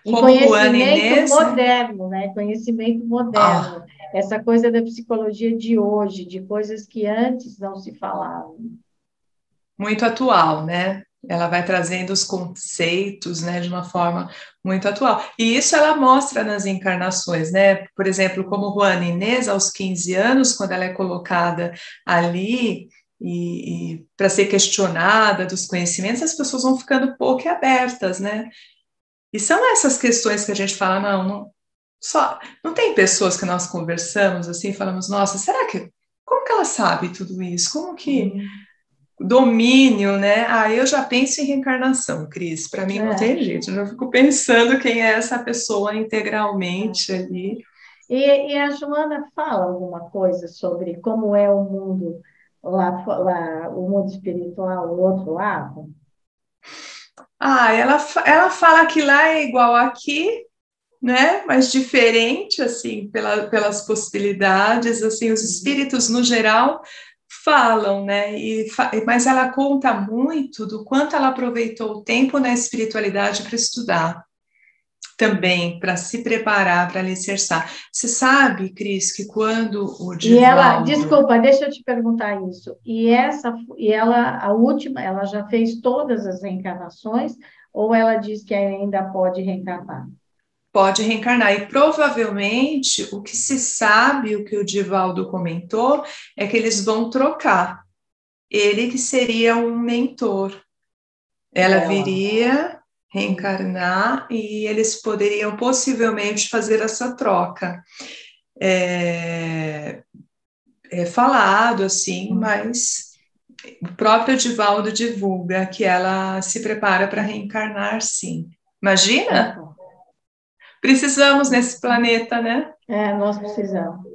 A: E
B: Como Juana
A: conhecimento
B: Inês, né?
A: moderno, né? Conhecimento moderno. Essa coisa da psicologia de hoje, de coisas que antes não se falavam.
B: Muito atual, né? Ela vai trazendo os conceitos, né, de uma forma muito atual. E isso ela mostra nas encarnações, né? Por exemplo, como Juana Inês, aos 15 anos, quando ela é colocada ali e para ser questionada dos conhecimentos, as pessoas vão ficando pouco abertas, né? E são essas questões que a gente fala, não tem pessoas que nós conversamos assim, falamos, nossa, como que ela sabe tudo isso? Como que domínio, né? Eu já penso em reencarnação, Cris. Para mim não tem jeito. Eu já fico pensando quem é essa pessoa integralmente ali.
A: E a Joana fala alguma coisa sobre como é o mundo lá, o mundo espiritual, o outro lado?
B: Ela fala que lá é igual aqui, né? Mas diferente, assim, pelas possibilidades, assim, os espíritos no geral falam, né? Mas ela conta muito do quanto ela aproveitou o tempo na espiritualidade para estudar também, para se preparar, para alicerçar. Você sabe, Cris, que quando o
A: E ela,
B: Divaldo...
A: desculpa, deixa eu te perguntar isso. E ela, a última, ela já fez todas as reencarnações, ou ela diz que ainda pode reencarnar?
B: Pode reencarnar. E provavelmente o que se sabe, o que o Divaldo comentou, é que eles vão trocar. Ele que seria um mentor. Ela
A: Dela.
B: viria reencarnar e eles poderiam possivelmente fazer essa troca. É falado assim, mas o próprio Divaldo divulga que ela se prepara para reencarnar, sim.
A: Tá
B: Imagina?
A: bom.
B: Precisamos nesse planeta, né?
A: Nós precisamos.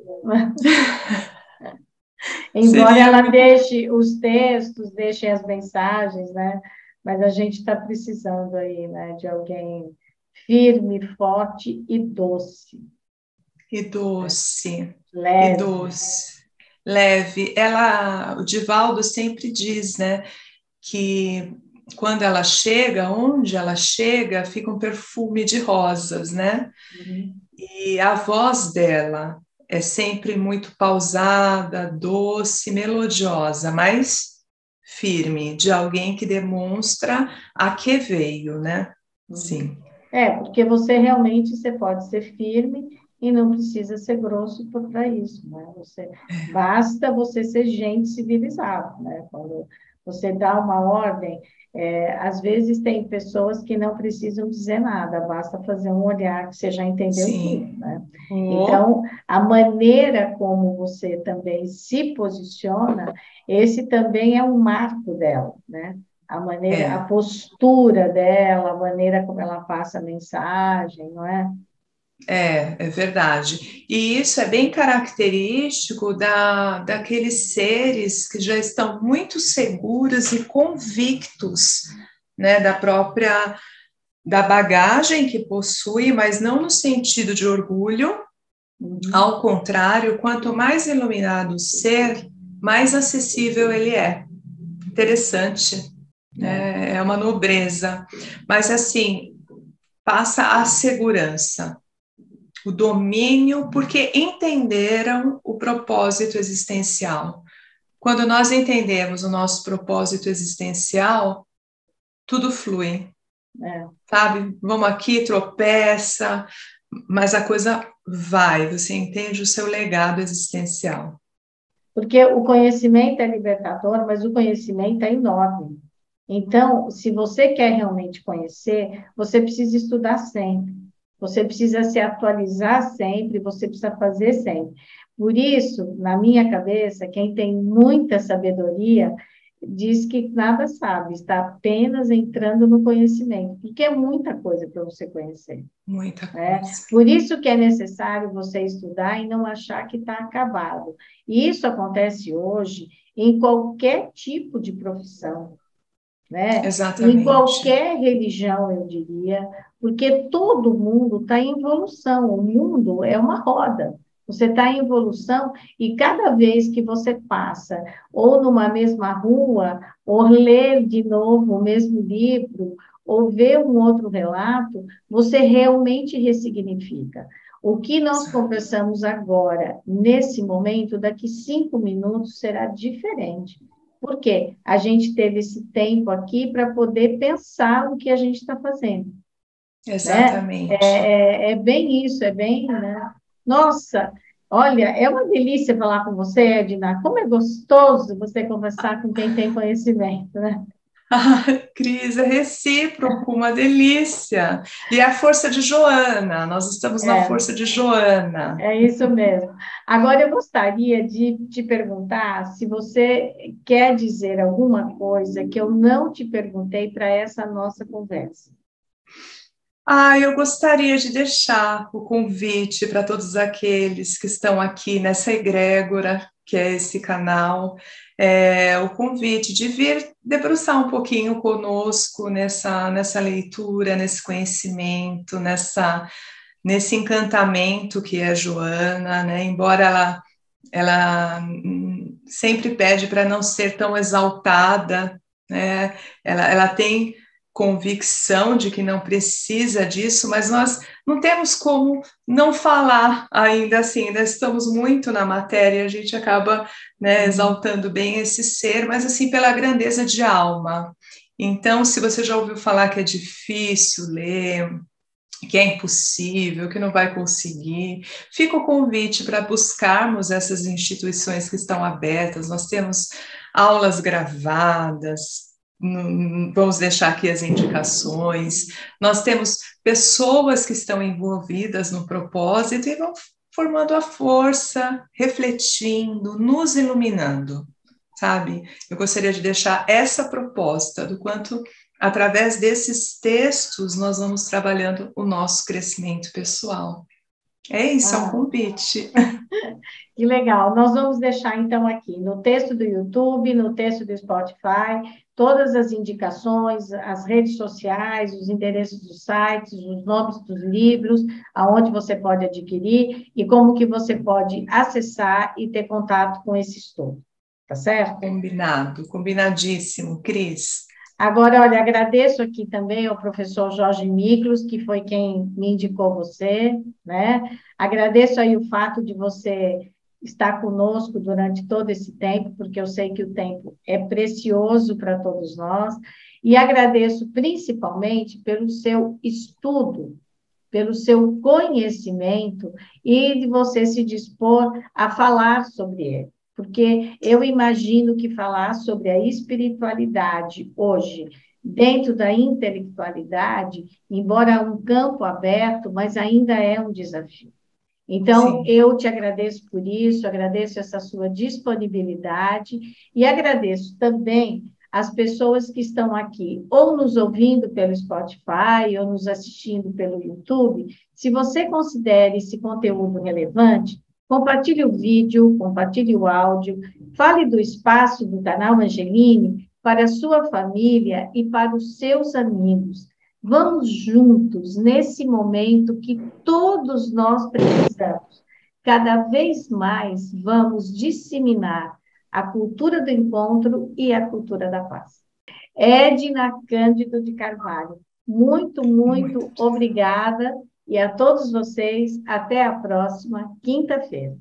A: Embora
B: Seria
A: ela
B: muito.
A: deixe os textos, deixe as mensagens, né? Mas a gente está precisando aí, né, de alguém firme, forte e doce,
B: E doce, e
A: leve.
B: doce, leve. O Divaldo sempre diz, né, que quando ela chega, onde ela chega, fica um perfume de rosas, né?
A: Uhum.
B: E a voz dela é sempre muito pausada, doce, melodiosa, mas firme, de alguém que demonstra a que veio, né?
A: Uhum.
B: Sim,
A: Porque você realmente você pode ser firme e não precisa ser grosso para isso, né? Basta você ser gente civilizada, né? Quando você dá uma ordem, às vezes tem pessoas que não precisam dizer nada, basta fazer um olhar que você já entendeu tudo,
B: sim.
A: né?
B: Oh,
A: Então, a maneira como você também se posiciona, esse também é um marco dela, né? A maneira, a
B: é.
A: postura dela, a maneira como ela passa a mensagem, não é?
B: É verdade. E isso é bem característico daqueles seres que já estão muito seguros e convictos, né, da bagagem que possui, mas não no sentido de orgulho.
A: Uhum.
B: Ao contrário, quanto mais iluminado o ser, mais acessível ele é. Interessante,
A: É,
B: né? É uma nobreza. Mas assim, passa a segurança, o domínio, porque entenderam o propósito existencial. Quando nós entendemos o nosso propósito existencial, tudo flui,
A: é.
B: sabe? Vamos aqui, tropeça, mas a coisa vai, você entende o seu legado existencial.
A: Porque o conhecimento é libertador, mas o conhecimento é enorme. Então, se você quer realmente conhecer, você precisa estudar sempre. Você precisa se atualizar sempre, você precisa fazer sempre. Por isso, na minha cabeça, quem tem muita sabedoria diz que nada sabe, está apenas entrando no conhecimento, porque é muita coisa para você conhecer,
B: Muita
A: né?
B: coisa.
A: Por isso que é necessário você estudar e não achar que está acabado. E isso acontece hoje em qualquer tipo de profissão, né? Em
B: Exatamente.
A: qualquer religião, eu diria, porque todo mundo está em evolução. O mundo é uma roda. Você está em evolução e cada vez que você passa ou numa mesma rua, ou lê de novo o mesmo livro, ou vê um outro relato, você realmente ressignifica. O que nós conversamos agora, nesse momento, daqui 5 minutos, será diferente. Por quê? A gente teve esse tempo aqui para poder pensar o que a gente está fazendo, né?
B: Exatamente.
A: É bem isso, é bem, né? Nossa, olha, é uma delícia falar com você, Edna. Como é gostoso você conversar com quem tem conhecimento, né?
B: Ah, Cris, é recíproco, uma delícia. E é a força de Joana, nós estamos na
A: É,
B: força de Joana.
A: é isso mesmo. Agora, eu gostaria de te perguntar se você quer dizer alguma coisa que eu não te perguntei para essa nossa conversa.
B: Eu gostaria de deixar o convite para todos aqueles que estão aqui nessa egrégora, que é esse canal, o convite de vir debruçar um pouquinho conosco nessa leitura, nesse conhecimento, nesse encantamento que é a Joana, né? Embora ela sempre pede para não ser tão exaltada, né? Ela tem convicção de que não precisa disso, mas nós não temos como não falar ainda assim, ainda estamos muito na matéria, a gente acaba, né, exaltando bem esse ser, mas assim, pela grandeza de alma. Então, se você já ouviu falar que é difícil ler, que é impossível, que não vai conseguir, fica o convite para buscarmos essas instituições que estão abertas. Nós temos aulas gravadas, vamos deixar aqui as indicações. Nós temos pessoas que estão envolvidas no propósito e vão formando a força, refletindo, nos iluminando, sabe? Eu gostaria de deixar essa proposta do quanto através desses textos, nós vamos trabalhando o nosso crescimento pessoal. É isso, é um
A: Ah,
B: convite.
A: que legal. Nós vamos deixar, então, aqui no texto do YouTube, no texto do Spotify, todas as indicações, as redes sociais, os endereços dos sites, os nomes dos livros, aonde você pode adquirir e como que você pode acessar e ter contato com esse estudo. Tá certo?
B: Combinado, combinadíssimo, Cris.
A: Agora, olha, agradeço aqui também ao professor Jorge Miklos, que foi quem me indicou você, né? Agradeço aí o fato de você estar conosco durante todo esse tempo, porque eu sei que o tempo é precioso para todos nós, e agradeço principalmente pelo seu estudo, pelo seu conhecimento e de você se dispor a falar sobre ele. Porque eu imagino que falar sobre a espiritualidade hoje, dentro da intelectualidade, embora um campo aberto, mas ainda é um desafio. Então,
B: Sim.
A: eu te agradeço por isso, agradeço essa sua disponibilidade e agradeço também as pessoas que estão aqui, ou nos ouvindo pelo Spotify, ou nos assistindo pelo YouTube. Se você considera esse conteúdo relevante, compartilhe o vídeo, compartilhe o áudio, fale do espaço do canal Angeline para a sua família e para os seus amigos. Vamos juntos nesse momento que todos nós precisamos. Cada vez mais vamos disseminar a cultura do encontro e a cultura da paz. Edna Cândido de Carvalho, muito, muito
B: Muito.
A: obrigada e a todos vocês, até a próxima quinta-feira.